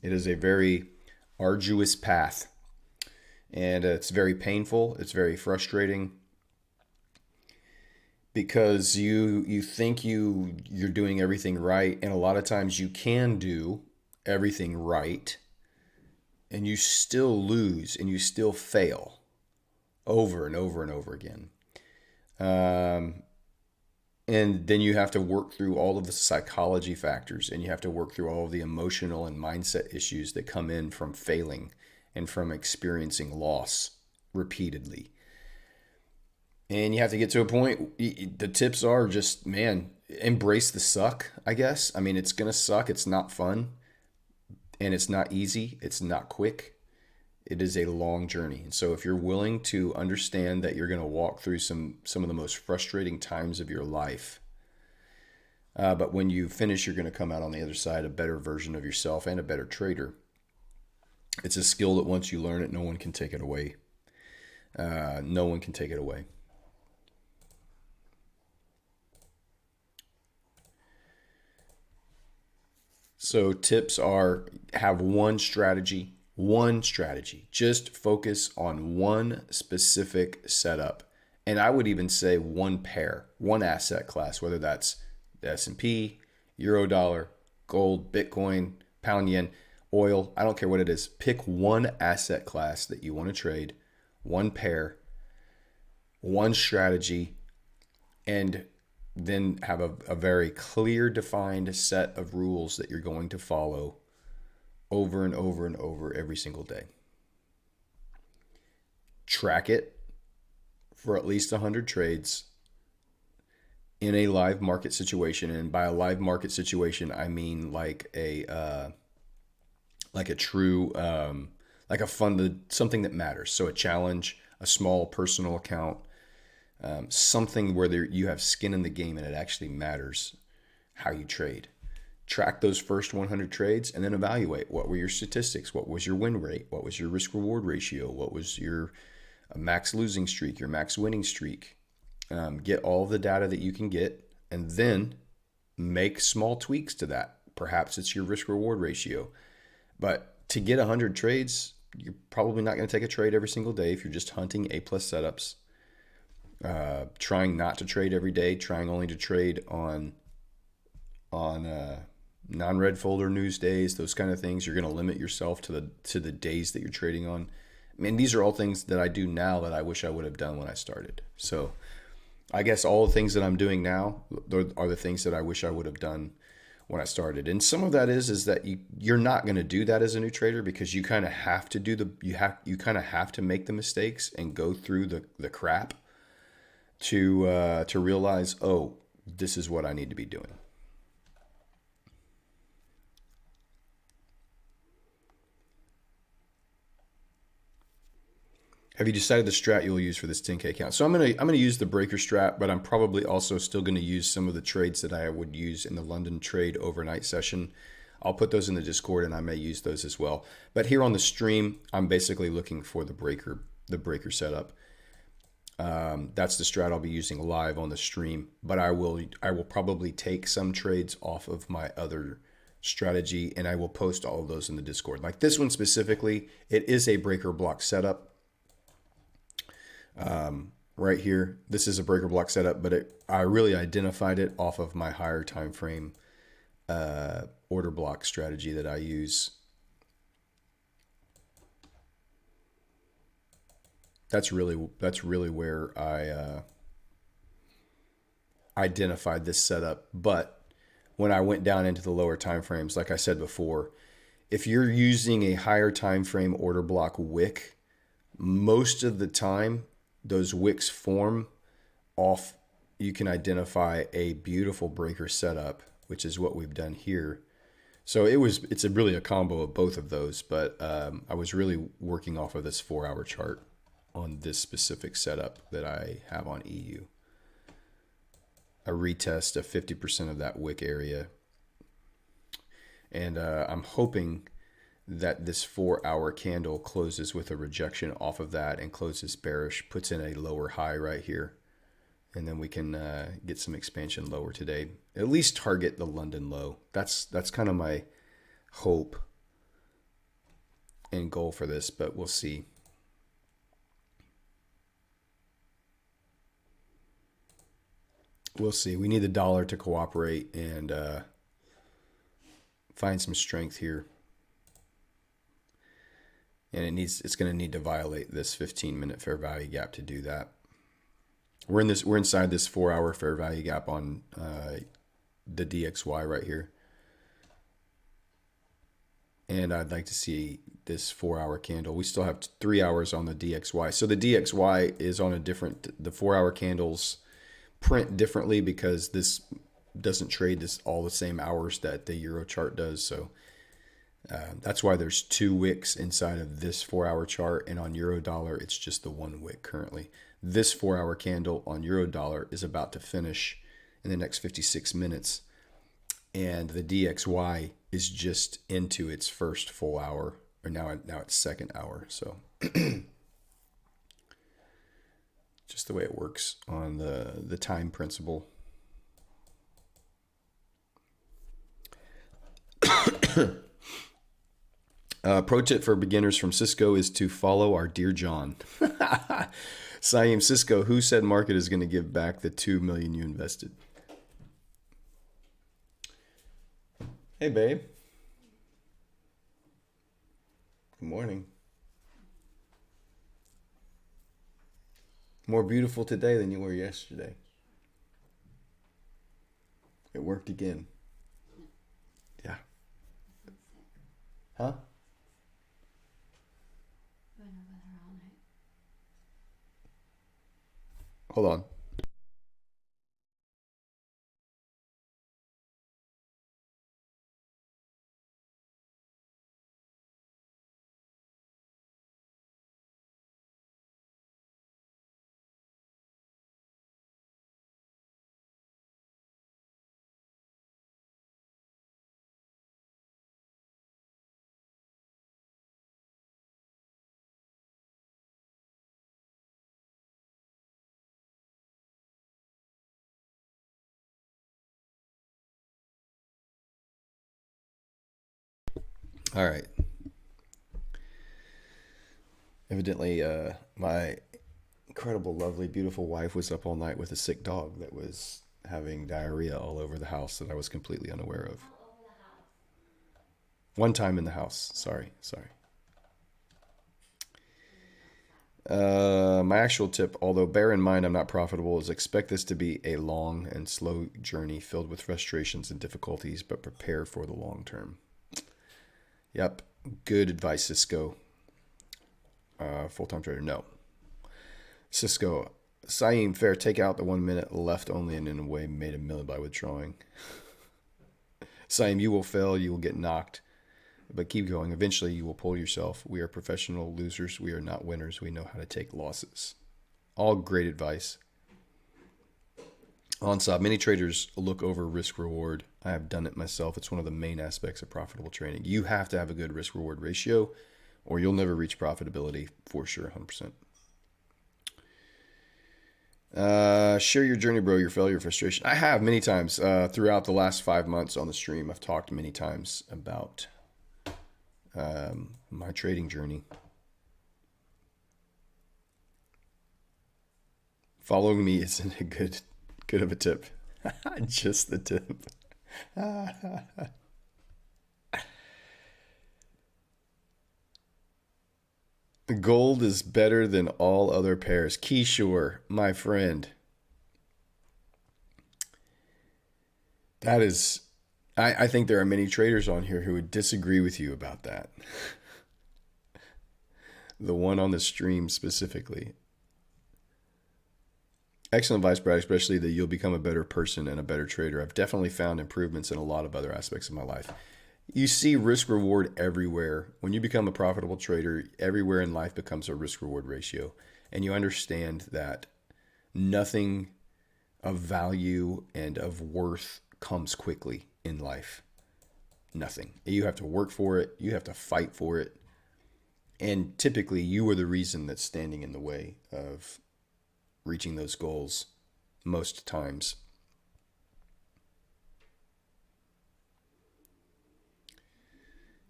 It is a very arduous path. And it's very painful. It's very frustrating, because you think you're doing everything right, and a lot of times you can do everything right, and you still lose and you still fail over and over and over again. And then you have to work through all of the psychology factors, and you have to work through all of the emotional and mindset issues that come in from failing and from experiencing loss repeatedly. And you have to get to a point. The tips are just, man, embrace the suck, I guess. I mean, it's going to suck. It's not fun, and it's not easy. It's not quick. It is a long journey. And so if you're willing to understand that you're going to walk through some of the most frustrating times of your life, but when you finish, you're going to come out on the other side a better version of yourself and a better trader. It's a skill that once you learn it, no one can take it away. No one can take it away. So tips are, have one strategy. Just focus on one specific setup. And I would even say one pair, one asset class, whether that's the S&P, Euro dollar, gold, Bitcoin, pound yen, oil. I don't care what it is. Pick one asset class that you want to trade, one pair, one strategy, and then have a very clear, defined set of rules that you're going to follow over and over and over every single day. Track it for at least 100 trades in a live market situation. And by a live market situation, I mean like a true, like a funded, something that matters. So a challenge, a small personal account, something where you have skin in the game and it actually matters how you trade. Track those first 100 trades and then evaluate what were your statistics, what was your win rate, what was your risk reward ratio, what was your max losing streak, your max winning streak. Get all of the data that you can get, and then make small tweaks to that. Perhaps it's your risk reward ratio. But to get 100 trades, you're probably not going to take a trade every single day if you're just hunting A+ setups. Trying not to trade every day, trying only to trade on non-red folder news days, those kind of things. You're going to limit yourself to the days that you're trading on. I mean, these are all things that I do now that I wish I would have done when I started. So I guess all the things that I'm doing now are the things that I wish I would have done when I started. And some of that is that you're not going to do that as a new trader because you kind of have to do you kind of have to make the mistakes and go through the crap to realize, oh, this is what I need to be doing. Have you decided the strat you'll use for this 10K account? So I'm gonna use the breaker strat, but I'm probably also still gonna use some of the trades that I would use in the London trade overnight session. I'll put those in the Discord and I may use those as well. But here on the stream, I'm basically looking for the breaker setup. That's the strat I'll be using live on the stream. But I will probably take some trades off of my other strategy and I will post all of those in the Discord. Like this one specifically, it is a breaker block setup. Right here, this is a breaker block setup, but I really identified it off of my higher time frame order block strategy that I use. That's really where I identified this setup. But when I went down into the lower time frames, like I said before, if you're using a higher time frame order block wick, most of the time those wicks form off. You can identify a beautiful breaker setup, which is what we've done here. So it's really a combo of both of those, but I was really working off of this 4-hour chart on this specific setup that I have on EU. A retest of 50% of that wick area. And I'm hoping that this 4-hour candle closes with a rejection off of that and closes bearish, puts in a lower high right here. And then we can get some expansion lower today. At least target the London low. That's kind of my hope and goal for this, but we'll see. We'll see. We need the dollar to cooperate and find some strength here. And it's going to need to violate this 15-minute fair value gap to do that. We're inside this 4-hour fair value gap on the DXY right here. And I'd like to see this 4-hour candle. We still have 3 hours on the DXY. So the DXY is on the 4-hour candles print differently because this doesn't trade this all the same hours that the Euro chart does. So that's why there's 2 wicks inside of this 4-hour chart, and on Euro dollar it's just the 1 wick currently. This 4-hour candle on Euro dollar is about to finish in the next 56 minutes, and the DXY is just into its first full hour, or now it's second hour. So just the way it works on the time principle. Pro tip for beginners from Cisco is to follow our dear John. Saeem, Cisco, who said market is going to give back the $2 million you invested? Hey, babe. Good morning. More beautiful today than you were yesterday. It worked again. Yeah. Huh? Hold on. All right. Evidently, my incredible, lovely, beautiful wife was up all night with a sick dog that was having diarrhea all over the house that I was completely unaware of. One time in the house. Sorry. My actual tip, although bear in mind I'm not profitable, is expect this to be a long and slow journey filled with frustrations and difficulties, but prepare for the long term. Yep, good advice, Cisco. Full-time trader, no. Cisco, Saeem, fair, take out the 1 minute left only and in a way made a million by withdrawing. Saeem, you will fail, you will get knocked, but keep going. Eventually, you will pull yourself. We are professional losers. We are not winners. We know how to take losses. All great advice. Onsop, many traders look over risk reward. I have done it myself. It's one of the main aspects of profitable trading. You have to have a good risk reward ratio, or you'll never reach profitability for sure, 100%. Share your journey, bro, your failure, frustration. I have many times throughout the last 5 months on the stream. I've talked many times about my trading journey. Following me isn't a good of a tip. Just the tip. Gold is better than all other pairs. Keyshore, my friend. That is, I think there are many traders on here who would disagree with you about that. The one on the stream specifically. Excellent advice, Brad, especially that you'll become a better person and a better trader. I've definitely found improvements in a lot of other aspects of my life. You see risk reward everywhere. When you become a profitable trader, everywhere in life becomes a risk reward ratio. And you understand that nothing of value and of worth comes quickly in life. Nothing. You have to work for it. You have to fight for it. And typically you are the reason that's standing in the way of reaching those goals most times.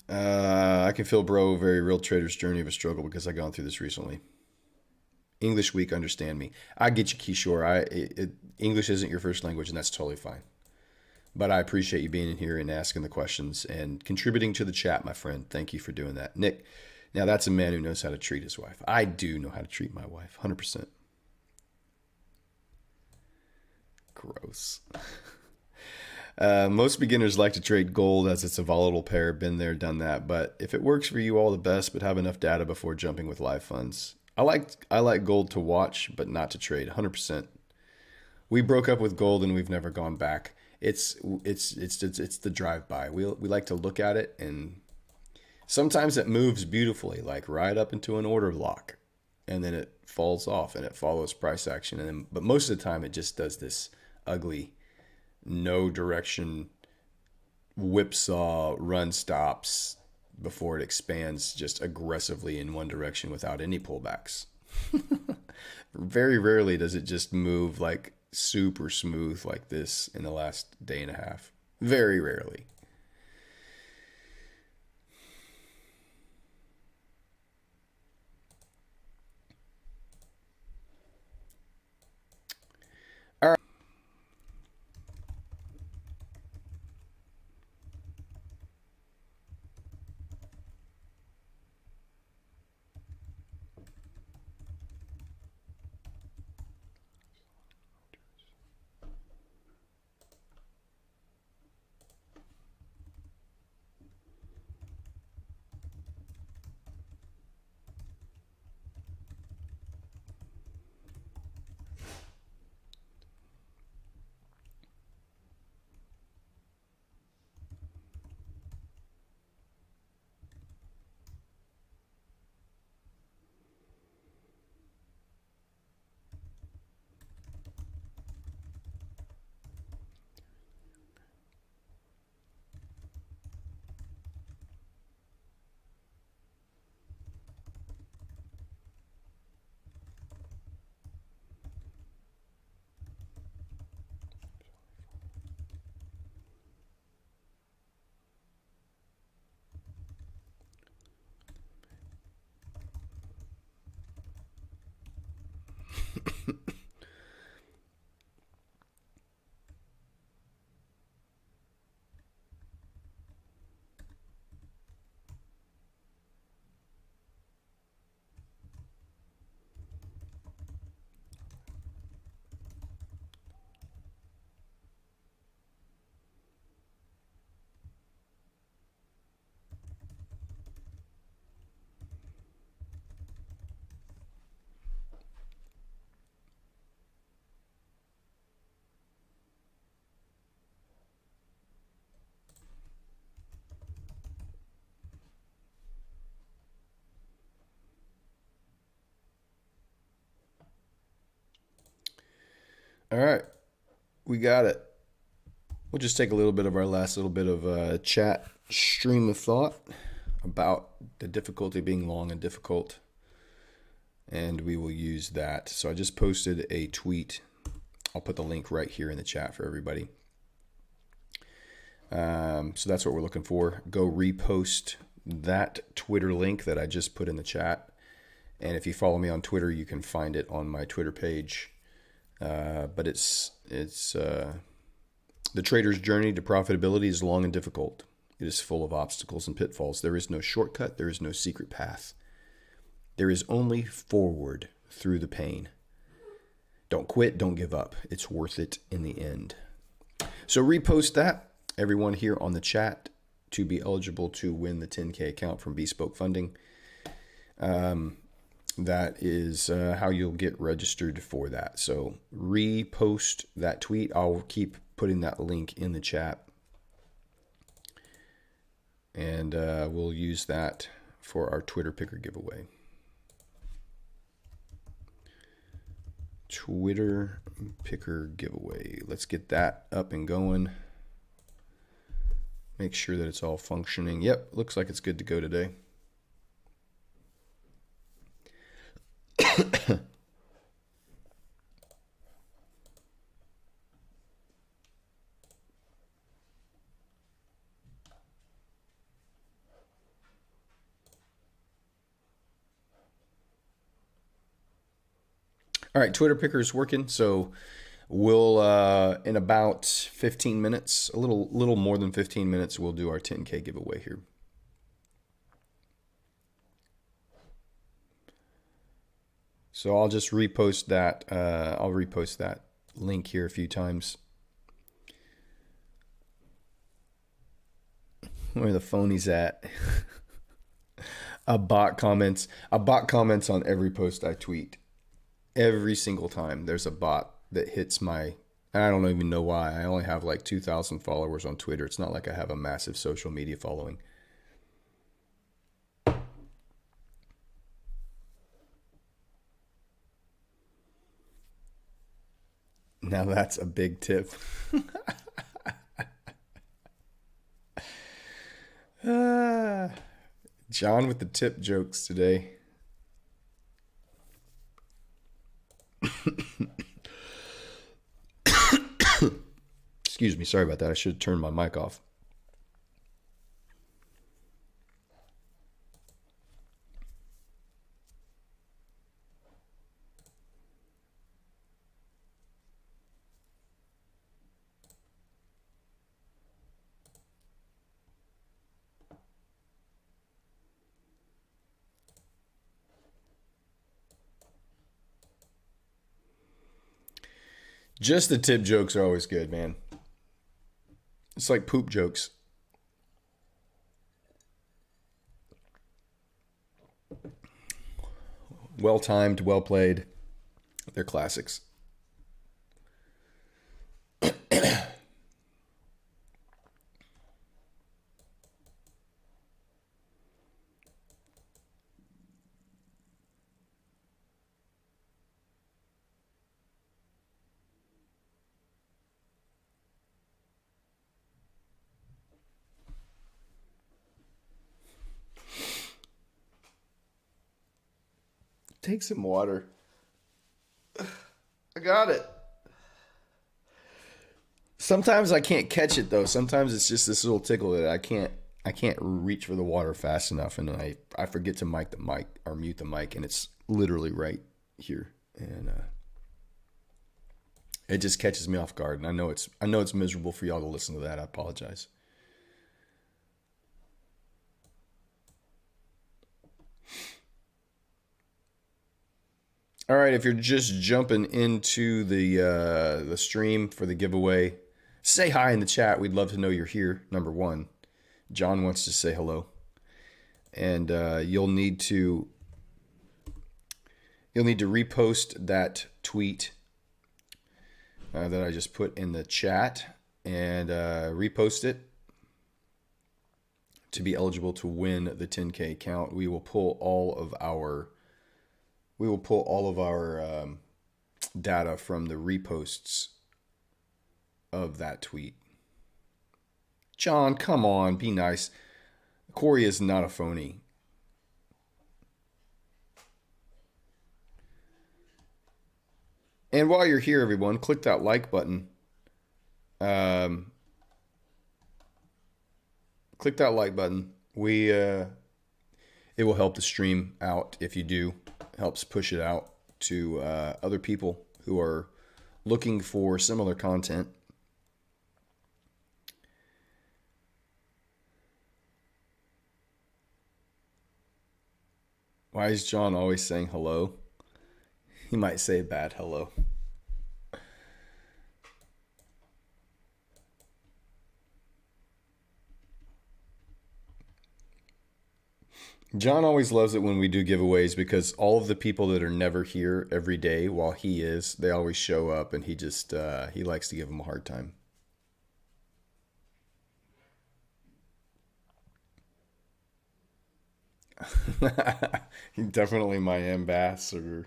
I can feel, bro, very real trader's journey of a struggle because I've gone through this recently. English week, understand me. I get you, Kishore. English isn't your first language, and that's totally fine. But I appreciate you being in here and asking the questions and contributing to the chat, my friend. Thank you for doing that. Nick, now that's a man who knows how to treat his wife. I do know how to treat my wife, 100%. Gross. Most beginners like to trade gold as it's a volatile pair. Been there, done that. But if it works for you, all the best. But have enough data before jumping with live funds. I like gold to watch, but not to trade. 100%. We broke up with gold and we've never gone back. It's the drive by. We like to look at it, and sometimes it moves beautifully, like right up into an order lock, and then it falls off and it follows price action. But most of the time, it just does this ugly, no direction whipsaw run stops before it expands just aggressively in one direction without any pullbacks. Very rarely does it just move like super smooth like this in the last day and a half. Very rarely. All right. All right, we got it. We'll just take a little bit of our last little bit of chat stream of thought about the difficulty being long and difficult, and we will use that. So I just posted a tweet. I'll put the link right here in the chat for everybody. So that's what we're looking for. Go repost that Twitter link that I just put in the chat. And if you follow me on Twitter, you can find it on my Twitter page. But it's the trader's journey to profitability is long and difficult. It is full of obstacles and pitfalls. There is no shortcut. There is no secret path. There is only forward through the pain. Don't quit. Don't give up. It's worth it in the end. So repost that, everyone here on the chat, to be eligible to win the 10K account from Bespoke Funding. That is how you'll get registered for that. So repost that tweet. I'll keep putting that link in the chat. And we'll use that for our Twitter picker giveaway. Twitter picker giveaway. Let's get that up and going. Make sure that it's all functioning. Yep, looks like it's good to go today. All right, Twitter picker is working, so we'll in about 15 minutes, a little more than 15 minutes, we'll do our 10K giveaway here. So I'll just repost that. I'll repost that link here a few times. Where the phonies at? A bot comments on every post I tweet. Every single time there's a bot that hits my, and I don't even know why. I only have like 2,000 followers on Twitter. It's not like I have a massive social media following. Now that's a big tip. John with the tip jokes today. Excuse me, sorry about that. I should have turned my mic off. Just the tip jokes are always good, man. It's like poop jokes. Well timed, well played. They're classics. Take some water. I got it. Sometimes I can't catch it though. Sometimes it's just this little tickle that I can't reach for the water fast enough, and I forget to mic the mic or mute the mic, and it's literally right here, and it just catches me off guard. And I know it's miserable for y'all to listen to that. I apologize. All right, if you're just jumping into the stream for the giveaway, say hi in the chat. We'd love to know you're here. Number one, John wants to say hello, and you'll need to repost that tweet that I just put in the chat, and repost it to be eligible to win the 10K account. We will pull all of our data from the reposts of that tweet. John, come on, be nice. Corey is not a phony. And while you're here, everyone, click that like button. Click that like button. It will help the stream out if you do. It helps push it out to other people who are looking for similar content. Why is John always saying hello? He might say a bad hello. John always loves it when we do giveaways because all of the people that are never here every day while he is, they always show up, and he just he likes to give them a hard time. Definitely my ambassador.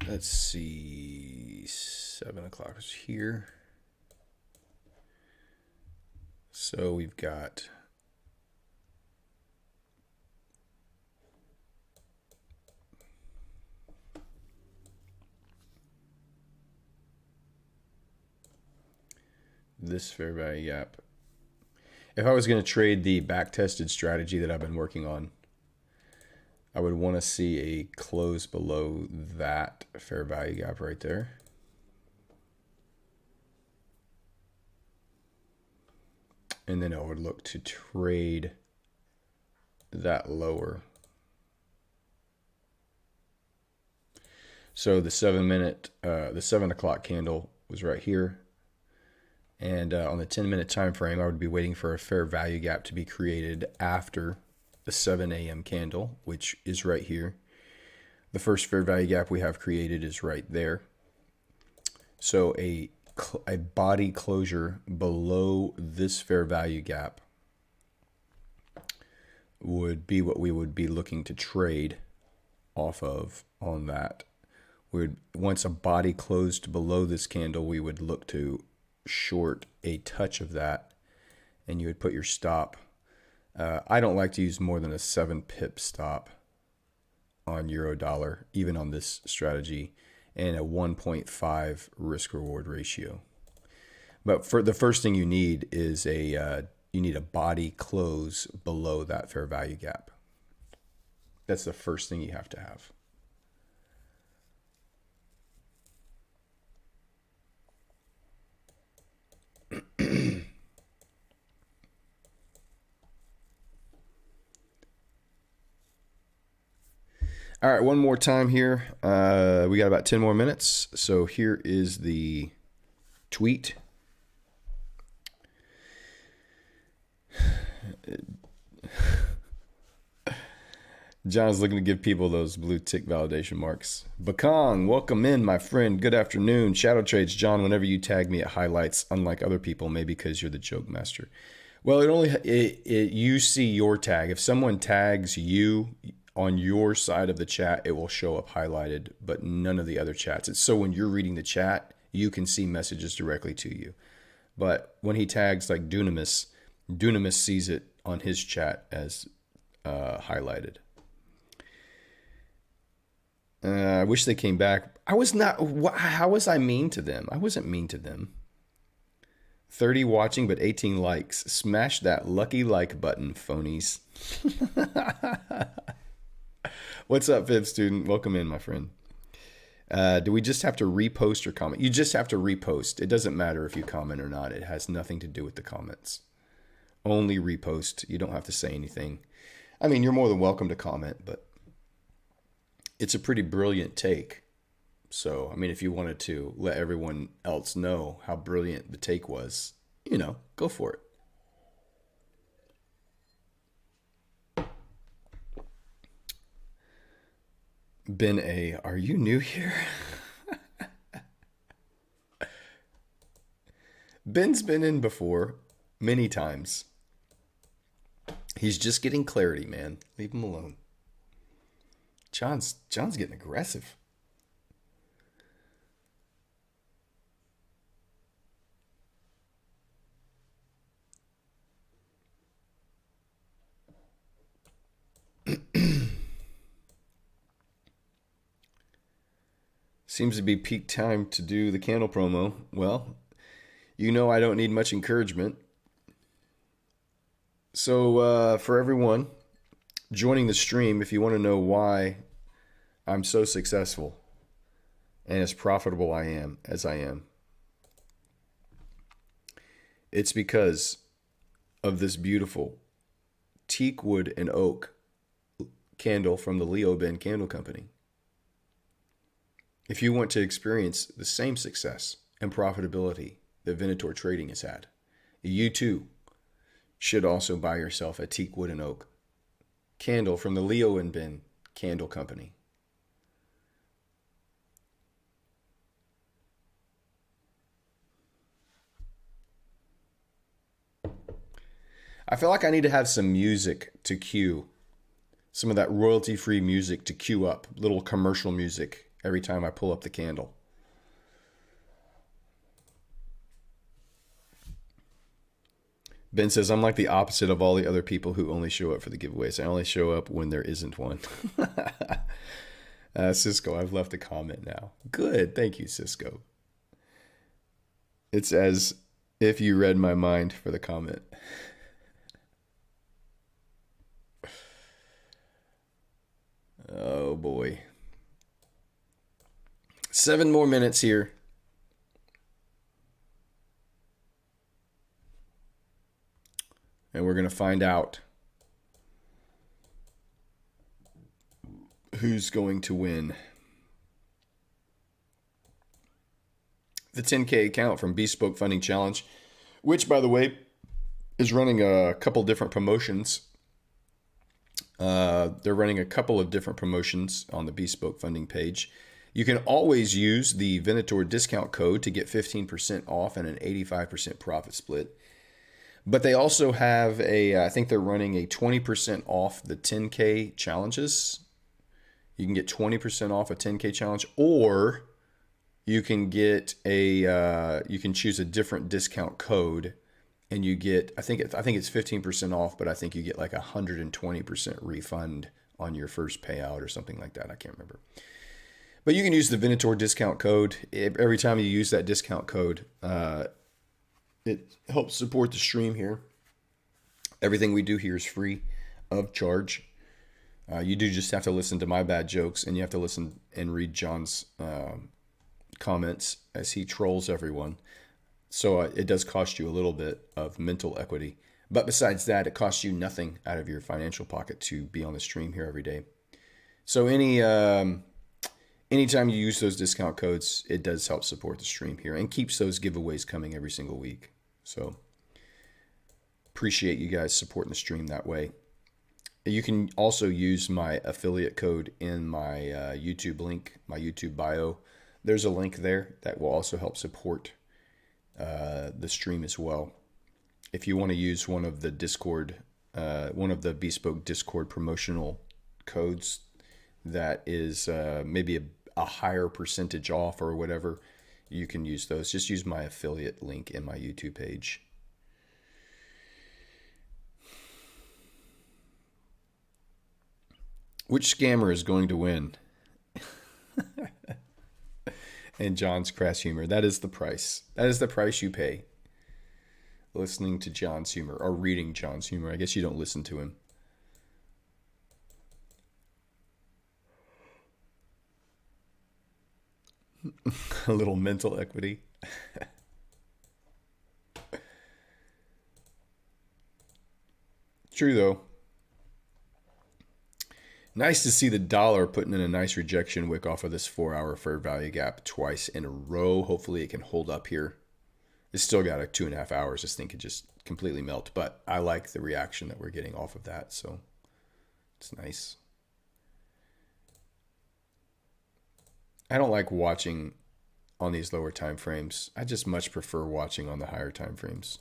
Let's see, 7 o'clock is here. So we've got this fair value gap. If I was going to trade the back-tested strategy that I've been working on, I would want to see a close below that fair value gap right there. And then I would look to trade that lower. So the 7 o'clock candle was right here. And on the 10-minute time frame, I would be waiting for a fair value gap to be created after the 7 a.m. candle, which is right here. The first fair value gap we have created is right there. So a body closure below this fair value gap would be what we would be looking to trade off of on that. Once a body closed below this candle, we would look to short a touch of that, and you would put your stop. I don't like to use more than a 7 pip stop on euro dollar, even on this strategy, and a 1.5 risk reward ratio. But for the first thing you need is you need a body close below that fair value gap. That's the first thing you have to have. All right, one more time here. We got about 10 more minutes. So here is the tweet. John's looking to give people those blue tick validation marks. Bakong, welcome in, my friend. Good afternoon. Shadow Trades, John, whenever you tag me, it highlights, unlike other people, maybe because you're the joke master. Well, you see your tag. If someone tags you on your side of the chat, it will show up highlighted, but none of the other chats. It's so when you're reading the chat, you can see messages directly to you. But when he tags like Dunamis sees it on his chat as highlighted. I wish they came back. How was I mean to them? I wasn't mean to them. 30 watching, but 18 likes. Smash that lucky like button, phonies. What's up, Fib student? Welcome in, my friend. Do we just have to repost or comment? You just have to repost. It doesn't matter if you comment or not. It has nothing to do with the comments. Only repost. You don't have to say anything. I mean, you're more than welcome to comment, but it's a pretty brilliant take. So, I mean, if you wanted to let everyone else know how brilliant the take was, go for it. Ben A, are you new here? Ben's been in before many times. He's just getting clarity, man. Leave him alone. John's getting aggressive. Seems to be peak time to do the candle promo. Well, I don't need much encouragement. So, for everyone joining the stream, if you want to know why I'm so successful and as profitable as I am, it's because of this beautiful teak wood and oak candle from the Leo Ben Candle Company. If you want to experience the same success and profitability that Venator Trading has had, you too should also buy yourself a teak wood and oak candle from the Leo and Ben Candle Company. I feel like I need to have some music to cue, some of that royalty-free music to cue up, little commercial music every time I pull up the candle. Ben says, I'm like the opposite of all the other people who only show up for the giveaways. I only show up when there isn't one. Cisco, I've left a comment now. Good. Thank you, Cisco. It's as if you read my mind for the comment. Oh, boy. 7 more minutes here. And we're going to find out who's going to win the 10K account from Bespoke Funding Challenge, which, by the way, is running a couple different promotions. They're running a couple of different promotions on the Bespoke Funding page. You can always use the Venator discount code to get 15% off and an 85% profit split. But they also have I think they're running a 20% off the 10K challenges. You can get 20% off a 10K challenge, or you can get you can choose a different discount code, and you get, I think it's 15% off, but I think you get like 120% refund on your first payout or something like that. I can't remember. But you can use the Venator discount code. Every time you use that discount code, it helps support the stream here. Everything we do here is free of charge. You do just have to listen to my bad jokes, and you have to listen and read John's comments as he trolls everyone. So it does cost you a little bit of mental equity. But besides that, it costs you nothing out of your financial pocket to be on the stream here every day. So anytime you use those discount codes, it does help support the stream here and keeps those giveaways coming every single week. So appreciate you guys supporting the stream that way. You can also use my affiliate code in my YouTube link, my YouTube bio. There's a link there that will also help support the stream as well. If you want to use one of the Bespoke Discord promotional codes that is maybe a higher percentage off or whatever, you can use those. Just use my affiliate link in my YouTube page. Which scammer is going to win? And John's crass humor. That is the price. That is the price you pay. Listening to John's humor, or reading John's humor. I guess you don't listen to him. A little mental equity. True, though. Nice to see the dollar putting in a nice rejection wick off of this 4-hour fair value gap twice in a row. Hopefully it can hold up here. It's still got a 2.5 hours. This thing could just completely melt, but I like the reaction that we're getting off of that, so it's nice. I don't like watching on these lower time frames. I just much prefer watching on the higher time frames.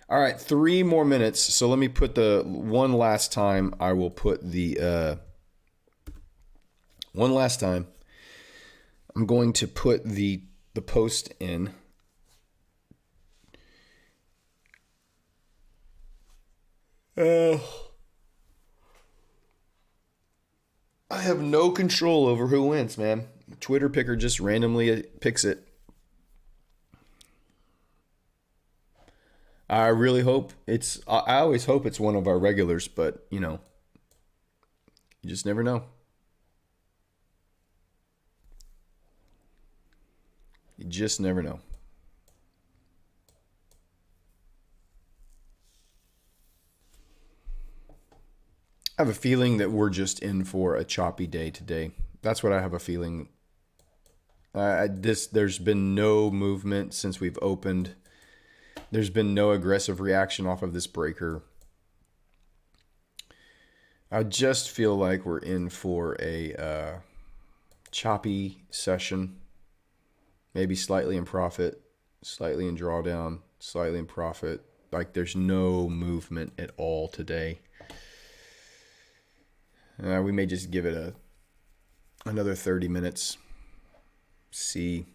All right, 3 more minutes. So let me put the one last time. I will put the one last time. I'm going to put the post in. I have no control over who wins, man. Twitter picker just randomly picks it. I really hope I always hope it's one of our regulars, but you know, you just never know. You just never know. I have a feeling that we're just in for a choppy day today. That's what I have a feeling. There's been no movement since we've opened. There's been no aggressive reaction off of this breaker. I just feel like we're in for a choppy session. Maybe slightly in profit, slightly in drawdown, slightly in profit. Like there's no movement at all today. We may just give it another 30 minutes. See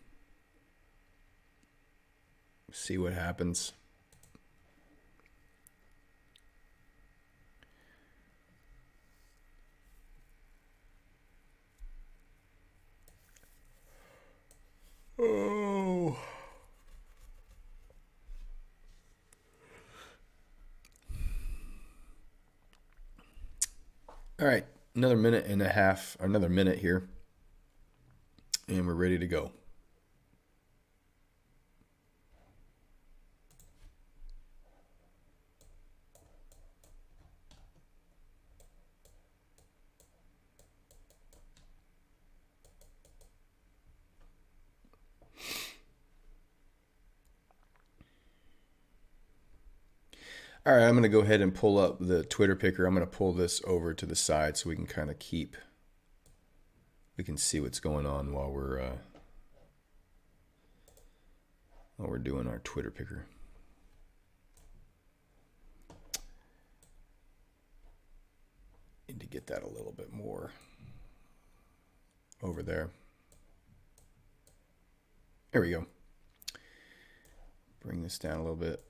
what happens. Oh. All right, another minute and a half, or another minute here, and we're ready to go. All right, I'm going to go ahead and pull up the Twitter picker. I'm going to pull this over to the side so we can kind of we can see what's going on while we're doing our Twitter picker. Need to get that a little bit more over there. There we go. Bring this down a little bit.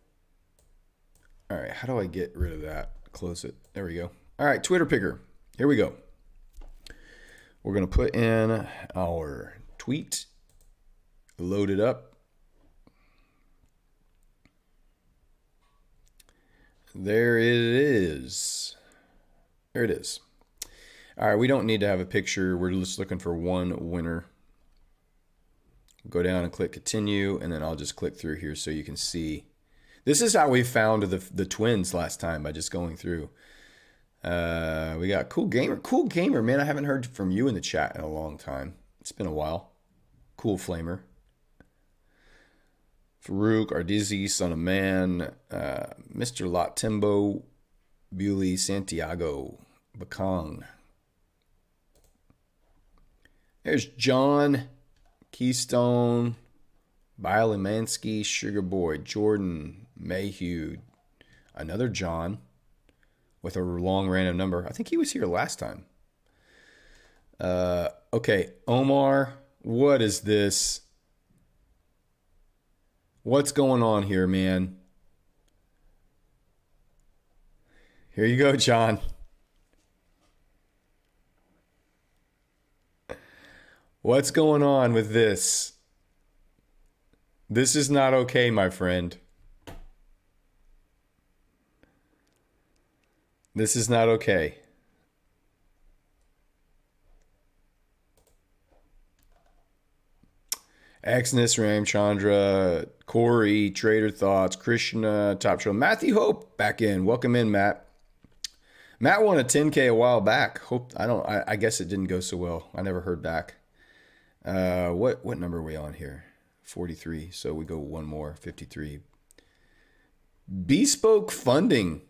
All right, how do I get rid of that? Close it. There we go. All right, Twitter picker. Here we go. We're going to put in our tweet. Load it up. There it is. There it is. All right, we don't need to have a picture. We're just looking for one winner. Go down and click continue, and then I'll just click through here so you can see. This is how we found the twins last time, by just going through. We got Cool Gamer, man. I haven't heard from you in the chat in a long time. It's been a while. Cool Flamer. Farouk, Ardizi, Son of Man, Mr. Latimbo, Bewley, Santiago, Bakong. There's John, Keystone, Biolimansky, Sugar Boy, Jordan, Mayhew, another John with a long random number. I think he was here last time. Okay, Omar, what is this? What's going on here, man? Here you go, John. What's going on with this? This is not okay, my friend. This is not okay. Exness, Ramchandra, Corey, Trader Thoughts, Krishna, Top Show, Matthew Hope back in. Welcome in, Matt. Matt won a 10K a while back. Hope I don't. I guess it didn't go so well. I never heard back. What number are we on here? 43. So we go one more. 53. Bespoke Funding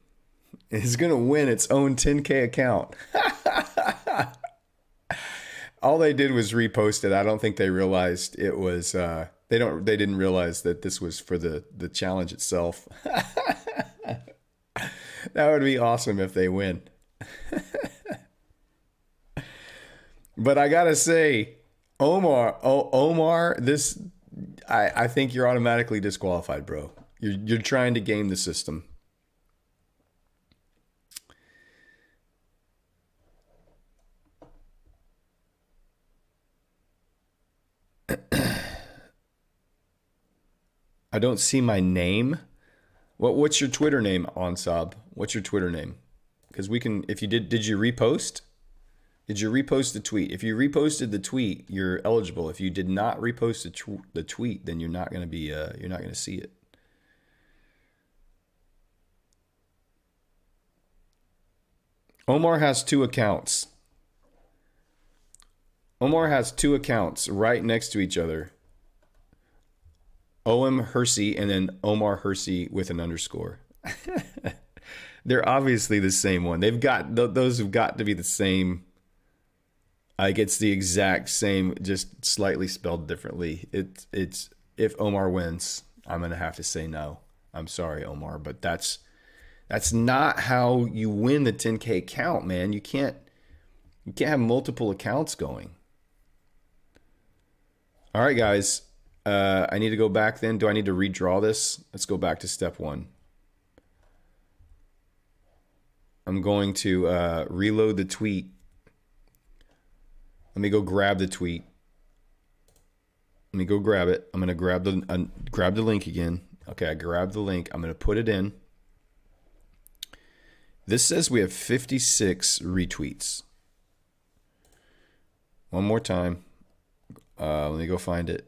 is gonna win its own 10K account. All they did was repost it. I don't think they realized it was. They didn't realize that this was for the challenge itself. That would be awesome if they win. But I gotta say, Omar, this I think you're automatically disqualified, bro. You're trying to game the system. I don't see my name. What's your Twitter name, Onsab? What's your Twitter name? Because we can, if you did you repost? Did you repost the tweet? If you reposted the tweet, you're eligible. If you did not repost the tweet, then you're not going to be, you're not going to see it. Omar has two accounts. Omar has two accounts right next to each other. OM Hersey and then Omar Hersey with an underscore. They're obviously the same one. They've got those have got to be the same. Like it's the exact same, just slightly spelled differently. It's if Omar wins, I'm gonna have to say no. I'm sorry, Omar, but that's not how you win the 10K account, man. You can't have multiple accounts going. All right, guys. I need to go back then. Do I need to redraw this? Let's go back to step one. I'm going to reload the tweet. Let me go grab the tweet. Let me go grab it. I'm going to grab the link again. Okay, I grabbed the link. I'm going to put it in. This says we have 56 retweets. One more time. Let me go find it.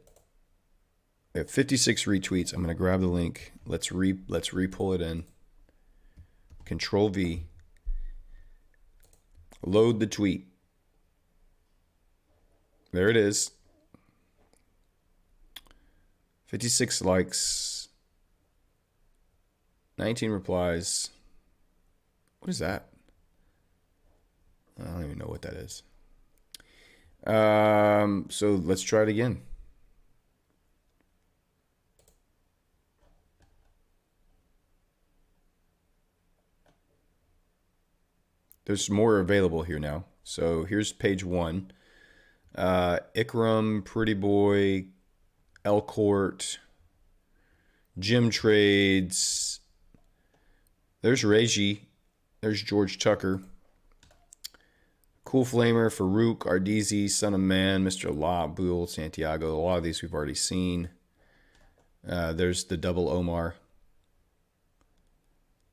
We have 56 retweets. I'm going to grab the link. Let's re-pull it in. Control V. Load the tweet. There it is. 56 likes. 19 replies. What is that? I don't even know what that is. So let's try it again. There's more available here now. So here's page one. Ikram, Pretty Boy, Elcourt, Gym Trades. There's Reggie. There's George Tucker. Cool Flamer, Farouk, Ardizi, Son of Man, Mr. La, Boole, Santiago. A lot of these we've already seen. There's the double Omar.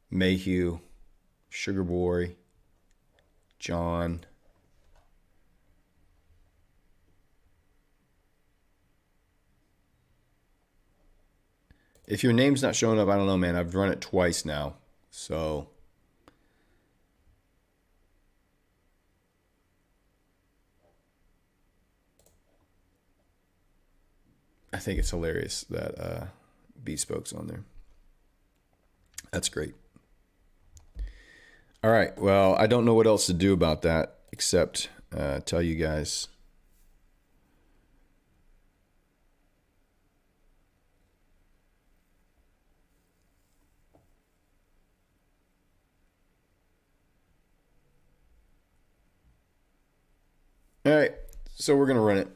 Mayhew, Sugar Boy, John. If your name's not showing up, I don't know, man. I've run it twice now. So I think it's hilarious that Bespoke's on there. That's great. All right. Well, I don't know what else to do about that except tell you guys. All right. So we're going to run it.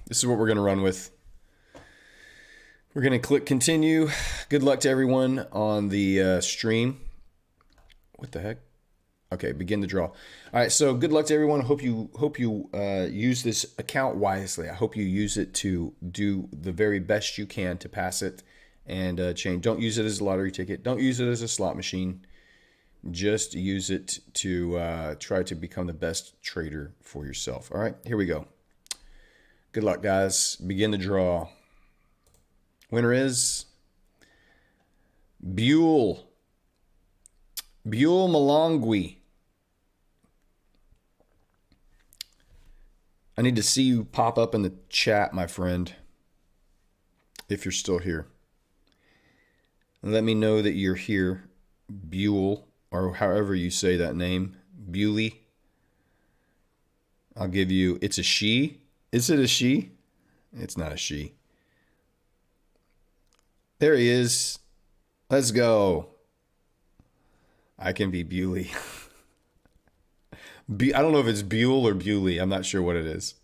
This is what we're going to run with. We're going to click continue. Good luck to everyone on the stream. What the heck? Okay, begin the draw. All right, so good luck to everyone. Hope you use this account wisely. I hope you use it to do the very best you can to pass it and change. Don't use it as a lottery ticket. Don't use it as a slot machine. Just use it to try to become the best trader for yourself. All right, here we go. Good luck, guys. Begin the draw. Winner is Buell Malongui. I need to see you pop up in the chat, my friend, if you're still here. Let me know that you're here, Buell, or however you say that name, Bewley. I'll give you, it's a she. Is it a she? It's not a she. There he is. Let's go. I can be Bewley. I don't know if it's Buell or Bewley. I'm not sure what it is.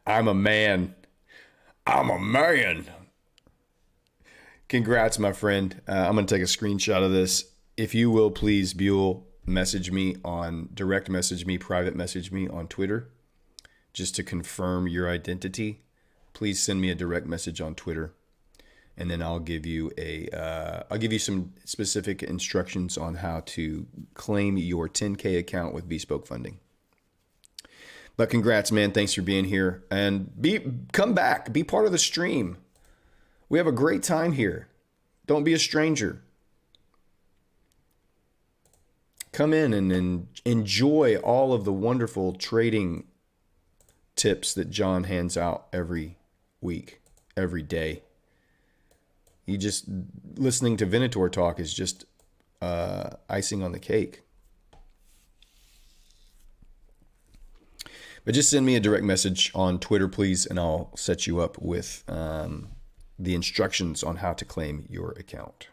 I'm a man. I'm a man. Congrats, my friend. I'm going to take a screenshot of this. If you will, please, Buell, direct message me, private message me on Twitter, just to confirm your identity. Please send me a direct message on Twitter, and then I'll give you some specific instructions on how to claim your 10K account with Bespoke Funding. But congrats, man. Thanks for being here, and come back. Be part of the stream. We have a great time here. Don't be a stranger. Come in and enjoy all of the wonderful trading tips that John hands out every week, every day. Listening to Venator talk is just icing on the cake. But just send me a direct message on Twitter, please, and I'll set you up with the instructions on how to claim your account.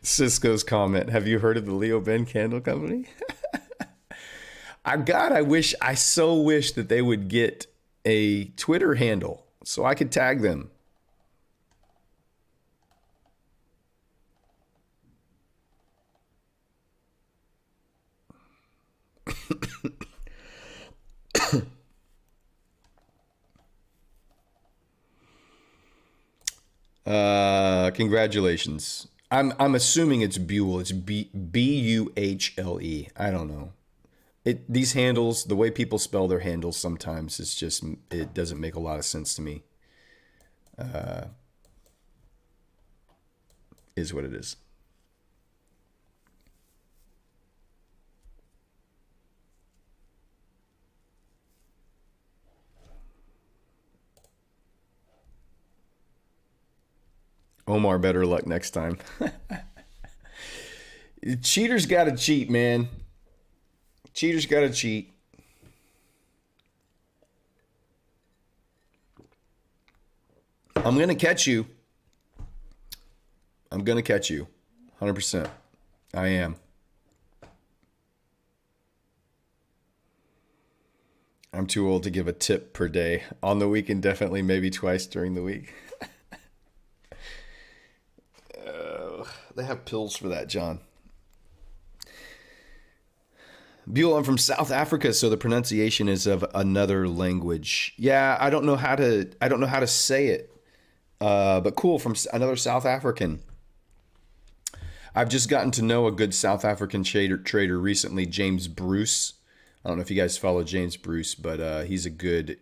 Cisco's comment, have you heard of the Leo Ben Candle Company? I so wish that they would get a Twitter handle so I could tag them. Congratulations. I'm assuming it's Buell. It's Buhle. I don't know. These handles, the way people spell their handles sometimes, it doesn't make a lot of sense to me. Is what it is. Omar, better luck next time. Cheaters got to cheat, man. Cheaters got to cheat. I'm going to catch you. 100%. I am. I'm too old to give a tip per day. On the weekend, definitely, maybe twice during the week. They have pills for that, John. Buell, I'm from South Africa, so the pronunciation is of another language. Yeah, I don't know how to say it. But cool, from another South African. I've just gotten to know a good South African trader recently, James Bruce. I don't know if you guys follow James Bruce, but he's a good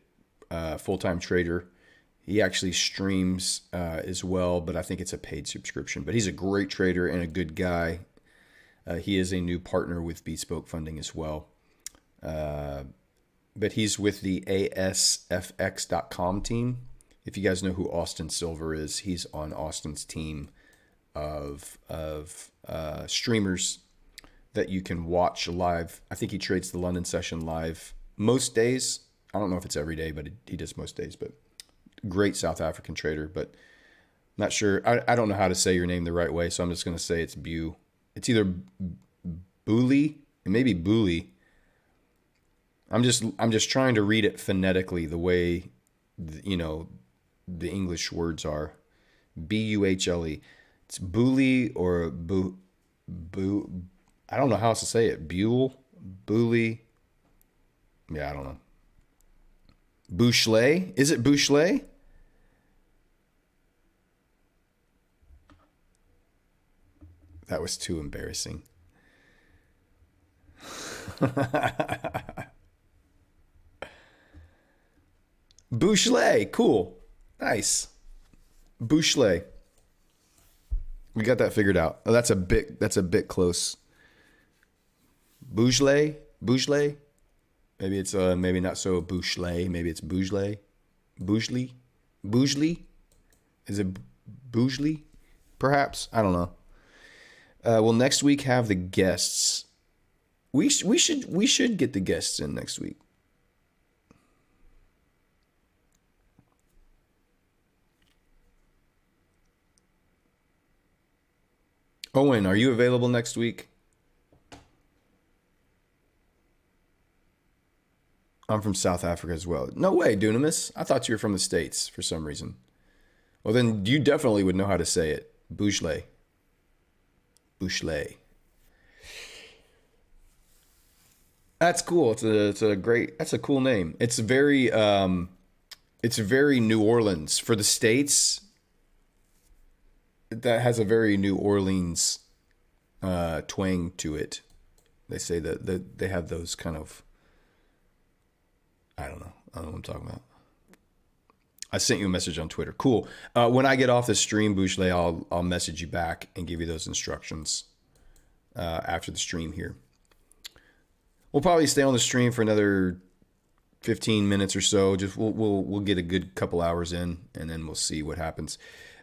full-time trader. He actually streams as well, but I think it's a paid subscription. But he's a great trader and a good guy. He is a new partner with Bespoke Funding as well. But he's with the ASFX.com team. If you guys know who Austin Silver is, he's on Austin's team of streamers that you can watch live. I think he trades the London session live most days. I don't know if it's every day, but he does most days. But great South African trader, but not sure. I don't know how to say your name the right way, so I'm just going to say it's Bew. It's either Booley, and maybe Booley. I'm just trying to read it phonetically the way the English words are. Buhle. It's Booley or Boo. I don't know how else to say it. Buell, Booley. Yeah, I don't know. Bouchelet? Is it Bouchelet? That was too embarrassing. Bouchelet, cool. Nice. Bouchelet. We got that figured out. Oh, that's a bit close. Bougelet? Bougelet? Maybe it's maybe not so Bouchelet. Maybe it's Bougelet. Bougely? Bougely? Is it Bougely? Perhaps? I don't know. We'll next week have the guests. We should get the guests in next week. Owen, are you available next week? I'm from South Africa as well. No way, Dunamis. I thought you were from the States for some reason. Well, then you definitely would know how to say it. Bouchelet. Bouchelet. That's cool. That's a cool name. It's very New Orleans for the States. That has a very New Orleans twang to it. They say that they have those kind of, I don't know. I don't know what I'm talking about. I sent you a message on Twitter. Cool. When I get off the stream, Bouchelet, I'll message you back and give you those instructions after the stream here. We'll probably stay on the stream for another 15 minutes or so. Just we'll get a good couple hours in, and then we'll see what happens.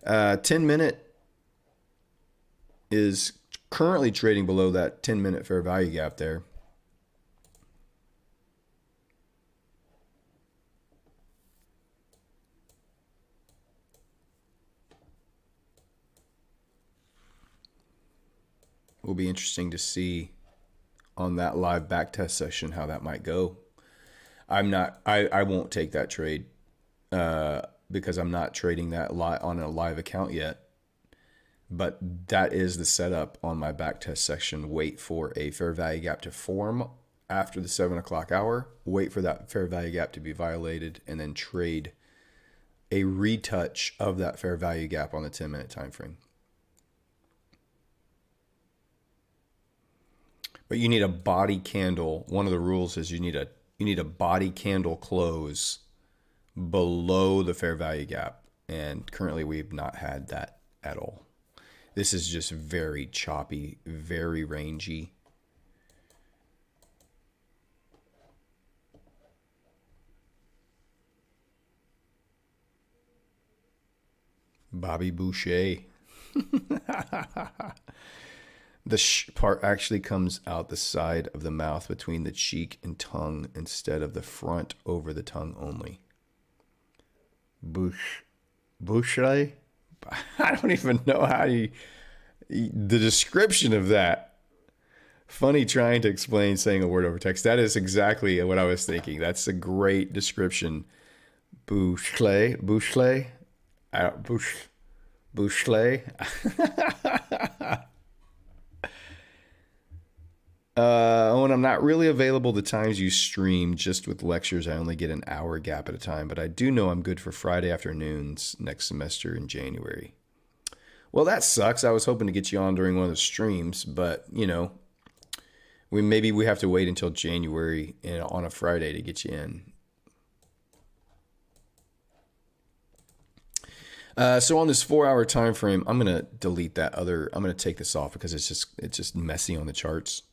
10-minute is currently trading below that 10-minute fair value gap there. Will be interesting to see on that live backtest session how that might go. I won't take that trade because I'm not trading that on a live account yet. But that is the setup on my backtest section. Wait for a fair value gap to form after the 7 o'clock hour. Wait for that fair value gap to be violated, and then trade a retouch of that fair value gap on the 10-minute time frame. But you need a body candle. One of the rules is you need a body candle close below the fair value gap. And currently we've not had that at all. This is just very choppy, very rangy. Bobby Boucher. The part actually comes out the side of the mouth between the cheek and tongue instead of the front over the tongue only. Boucher? I don't even know how the description of that. Funny trying to explain saying a word over text. That is exactly what I was thinking. That's a great description. Boucher? Boucher? When I'm not really available the times you stream, just with lectures, I only get an hour gap at a time, but I do know I'm good for Friday afternoons next semester in January. Well, that sucks. I was hoping to get you on during one of the streams, but we have to wait until January on a Friday to get you in. So on this 4-hour time frame, I'm gonna delete that other. I'm gonna take this off because it's just messy on the charts.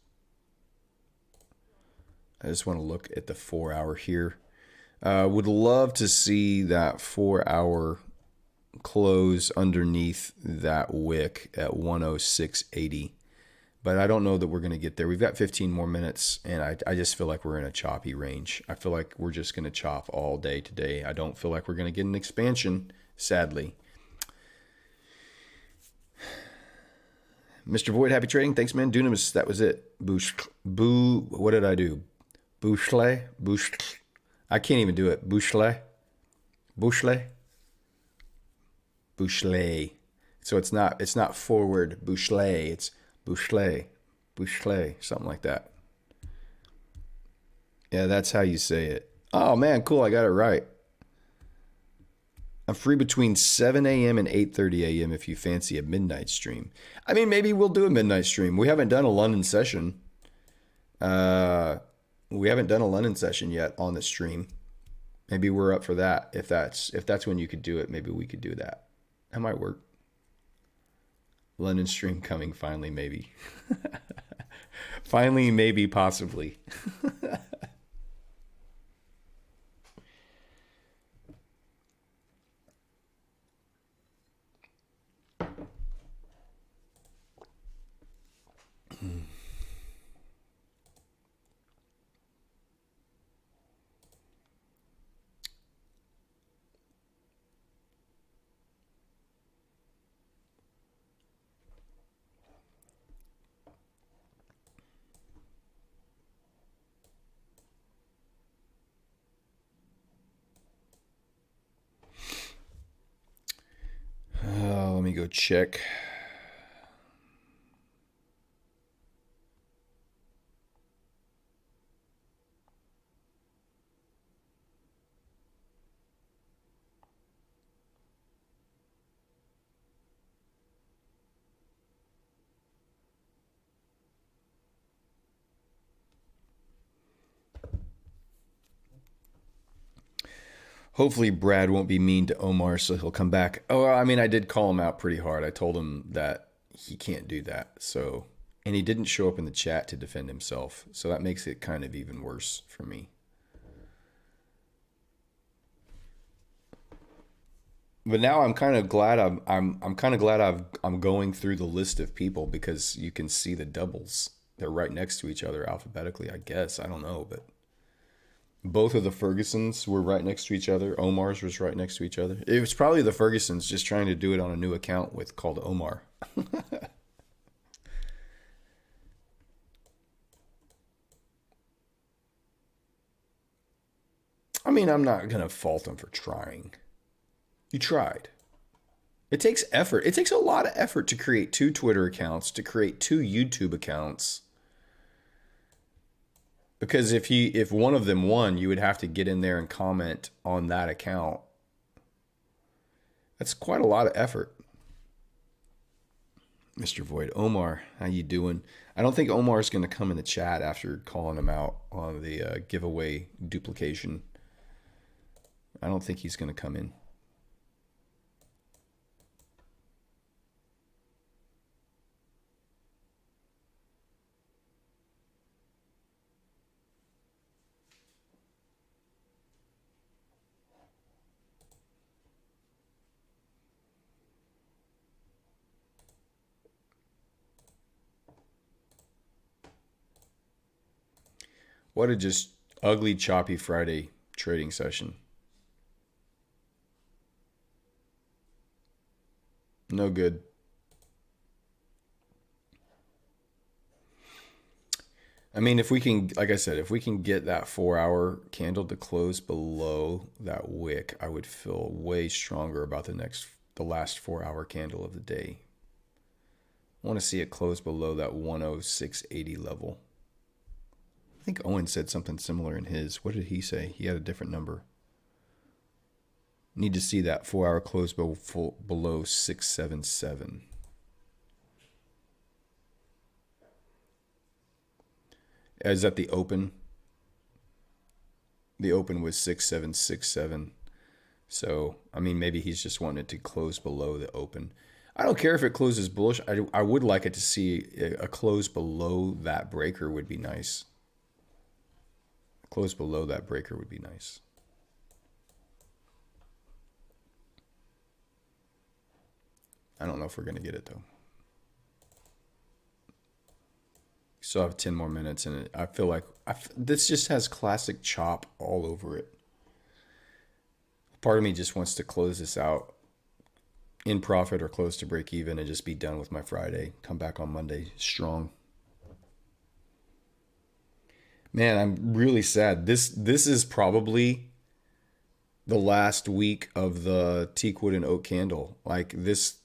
I just want to look at the 4-hour here. Would love to see that 4-hour close underneath that wick at 106.80. But I don't know that we're going to get there. We've got 15 more minutes, and I just feel like we're in a choppy range. I feel like we're just going to chop all day today. I don't feel like we're going to get an expansion, sadly. Mr. Void, happy trading. Thanks, man. Dunamis, that was it. What did I do? Bouchelet? I can't even do it. Bouchelet? So it's not forward Bouchelet. It's Bouchelet, something like that. Yeah, that's how you say it. Oh man, cool. I got it right. I'm free between 7 a.m. and 8:30 a.m. if you fancy a midnight stream. I mean, maybe we'll do a midnight stream. We haven't done a London session. We haven't done a London session yet on the stream. Maybe we're up for that. If that's when you could do it, maybe we could do that. That might work. London stream coming finally, maybe. Finally, maybe, possibly. Let me go check. Hopefully Brad won't be mean to Omar, so he'll come back. Oh, I mean, I did call him out pretty hard. I told him that he can't do that. So, and he didn't show up in the chat to defend himself. So that makes it kind of even worse for me. But now I'm kind of glad I'm kind of glad I'm going through the list of people because you can see the doubles. They're right next to each other alphabetically, I guess. I don't know, but both of the Fergusons were right next to each other. Omar's was right next to each other. It was probably the Fergusons just trying to do it on a new account with called Omar. I mean, I'm not gonna fault them for trying. You tried. It takes effort. It takes a lot of effort to create two Twitter accounts, to create two YouTube accounts. Because if one of them won, you would have to get in there and comment on that account. That's quite a lot of effort. Mr. Void, Omar, how you doing? I don't think Omar's going to come in the chat after calling him out on the giveaway duplication. I don't think he's going to come in. What a just ugly, choppy Friday trading session. No good. I mean, if we can, like I said, if we can get that 4-hour candle to close below that wick, I would feel way stronger about the last 4-hour candle of the day. I want to see it close below that 106.80 level. I think Owen said something similar in his. What did he say? He had a different number. Need to see that 4-hour close below 677. Is that the open? The open was 6767. So, I mean, maybe he's just wanting it to close below the open. I don't care if it closes bullish. I would like it to see a close below that breaker would be nice. A close below that breaker would be nice. I don't know if we're going to get it, though. Still have 10 more minutes in it. I feel like this just has classic chop all over it. Part of me just wants to close this out in profit or close to break even and just be done with my Friday. Come back on Monday strong. Man, I'm really sad. This is probably the last week of the teakwood and oak candle. Like this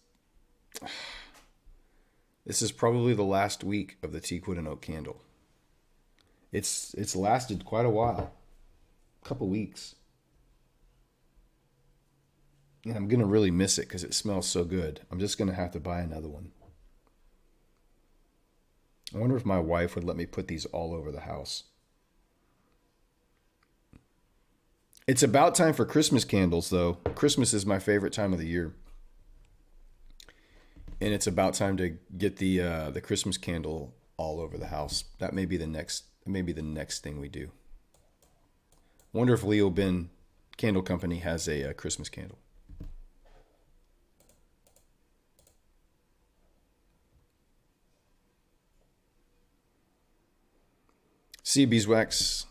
is probably the last week of the teakwood and oak candle. It's lasted quite a while. A couple weeks. And I'm going to really miss it because it smells so good. I'm just going to have to buy another one. I wonder if my wife would let me put these all over the house. It's about time for Christmas candles, though. Christmas is my favorite time of the year. And it's about time to get the Christmas candle all over the house. That may be the next thing we do. Wonder if Leo Ben Candle Company has a Christmas candle. See you, Beeswax.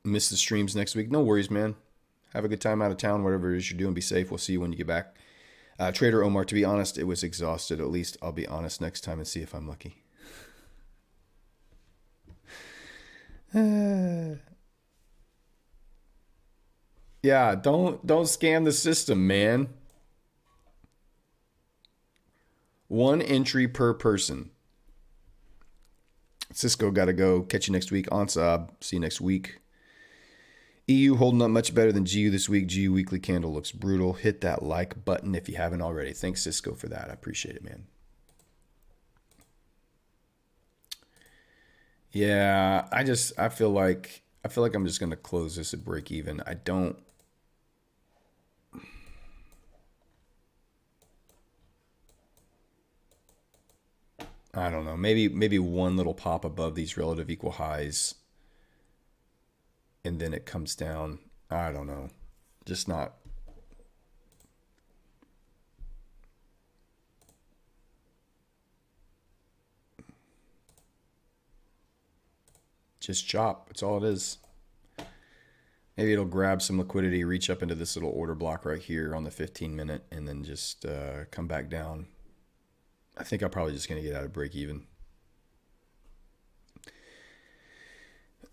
Miss the streams next week. No worries, man. Have a good time out of town, whatever it is you're doing. Be safe. We'll see you when you get back. Trader Omar, to be honest, it was exhausted. At least I'll be honest next time and see if I'm lucky. Yeah, don't scam the system, man. One entry per person. Cisco got to go. Catch you next week. Ansab, see you next week. EU holding up much better than GU this week. GU weekly candle looks brutal. Hit that like button if you haven't already. Thanks, Cisco, for that. I appreciate it, man. Yeah, I feel like I'm just gonna close this at break even. I don't know. Maybe one little pop above these relative equal highs, and then it comes down. I don't know. Just not. Just chop. That's all it is. Maybe it'll grab some liquidity, reach up into this little order block right here on the 15-minute, and then just come back down. I think I'm probably just going to get out of break even.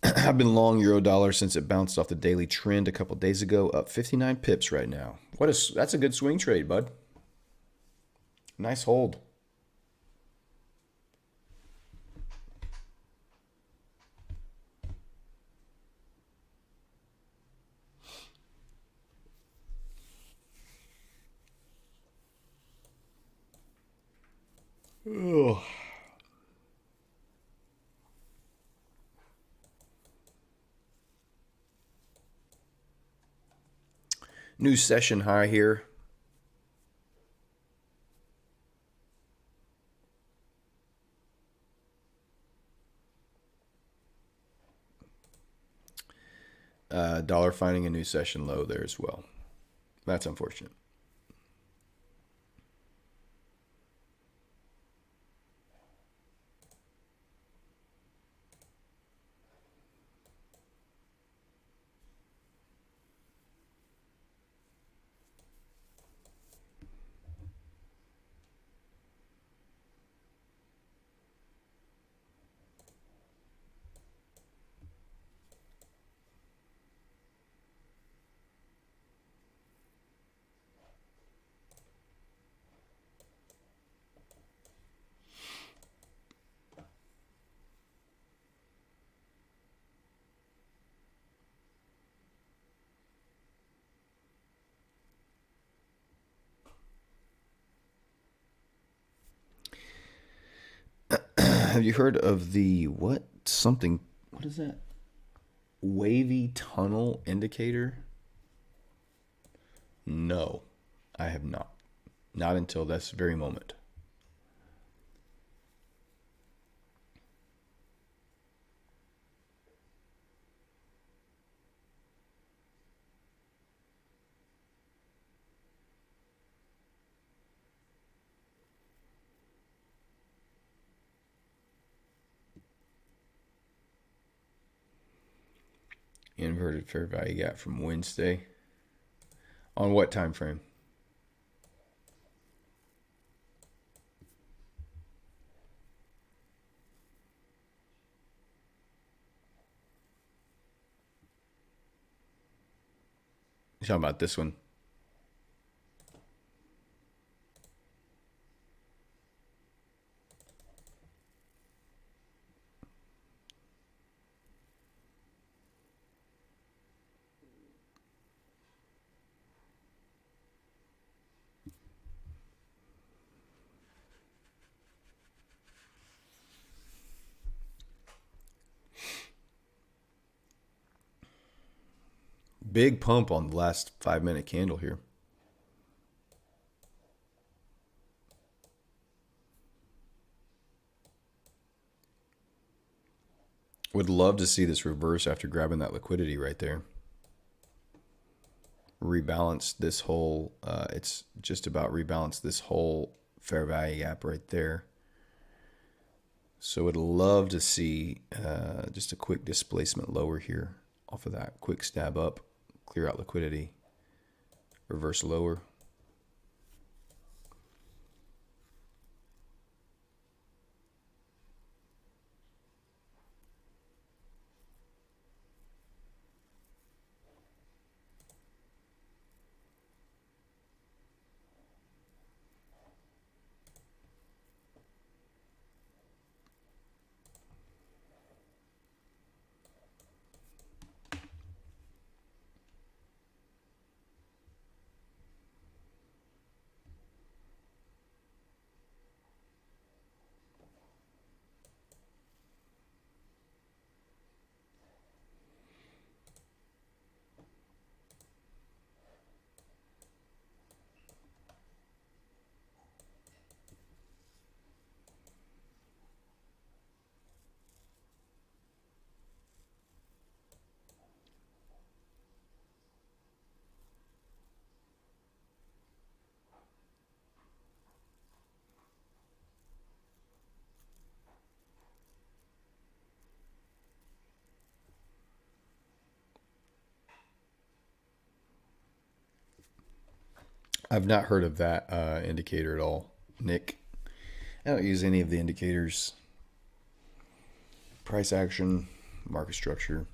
I've been long euro dollar since it bounced off the daily trend a couple days ago, up 59 pips right now. That's a good swing trade, bud. Nice hold. Ugh. New session high here. Dollar finding a new session low there as well. That's unfortunate. Have you heard of the what is that? Wavy tunnel indicator? No, I have not. Not until this very moment. Inverted fair value gap from Wednesday. On what time frame? You talking about this one? Big pump on the last 5-minute candle here. Would love to see this reverse after grabbing that liquidity right there. Rebalance this whole, it's just about rebalance this whole fair value gap right there. So would love to see just a quick displacement lower here off of that. Quick stab up, clear out liquidity, reverse lower. I've not heard of that indicator at all, Nick. I don't use any of the indicators. Price action, market structure.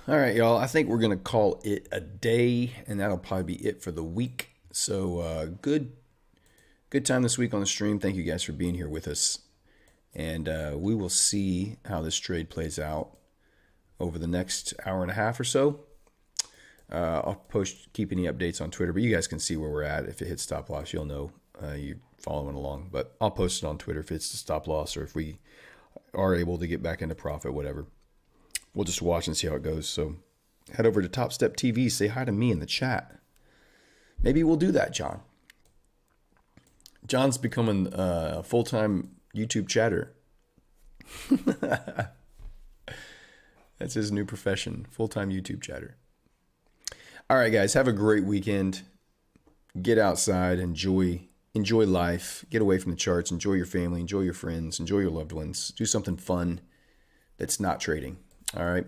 All right, y'all. I think we're going to call it a day, and that'll probably be it for the week. So good time this week on the stream. Thank you guys for being here with us. And we will see how this trade plays out over the next hour and a half or so. I'll keep any updates on Twitter, but you guys can see where we're at. If it hits stop loss, you'll know you're following along. But I'll post it on Twitter if it's the stop loss or if we are able to get back into profit, whatever. We'll just watch and see how it goes. So head over to Top Step TV. Say hi to me in the chat. Maybe we'll do that, John. John's becoming a full-time YouTube chatter. That's his new profession, full-time YouTube chatter. All right, guys, have a great weekend. Get outside, enjoy life, get away from the charts, enjoy your family, enjoy your friends, enjoy your loved ones. Do something fun that's not trading. All right,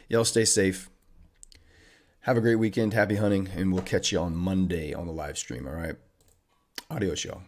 y'all stay safe. Have a great weekend, happy hunting, and we'll catch you on Monday on the live stream. All right, adios, y'all.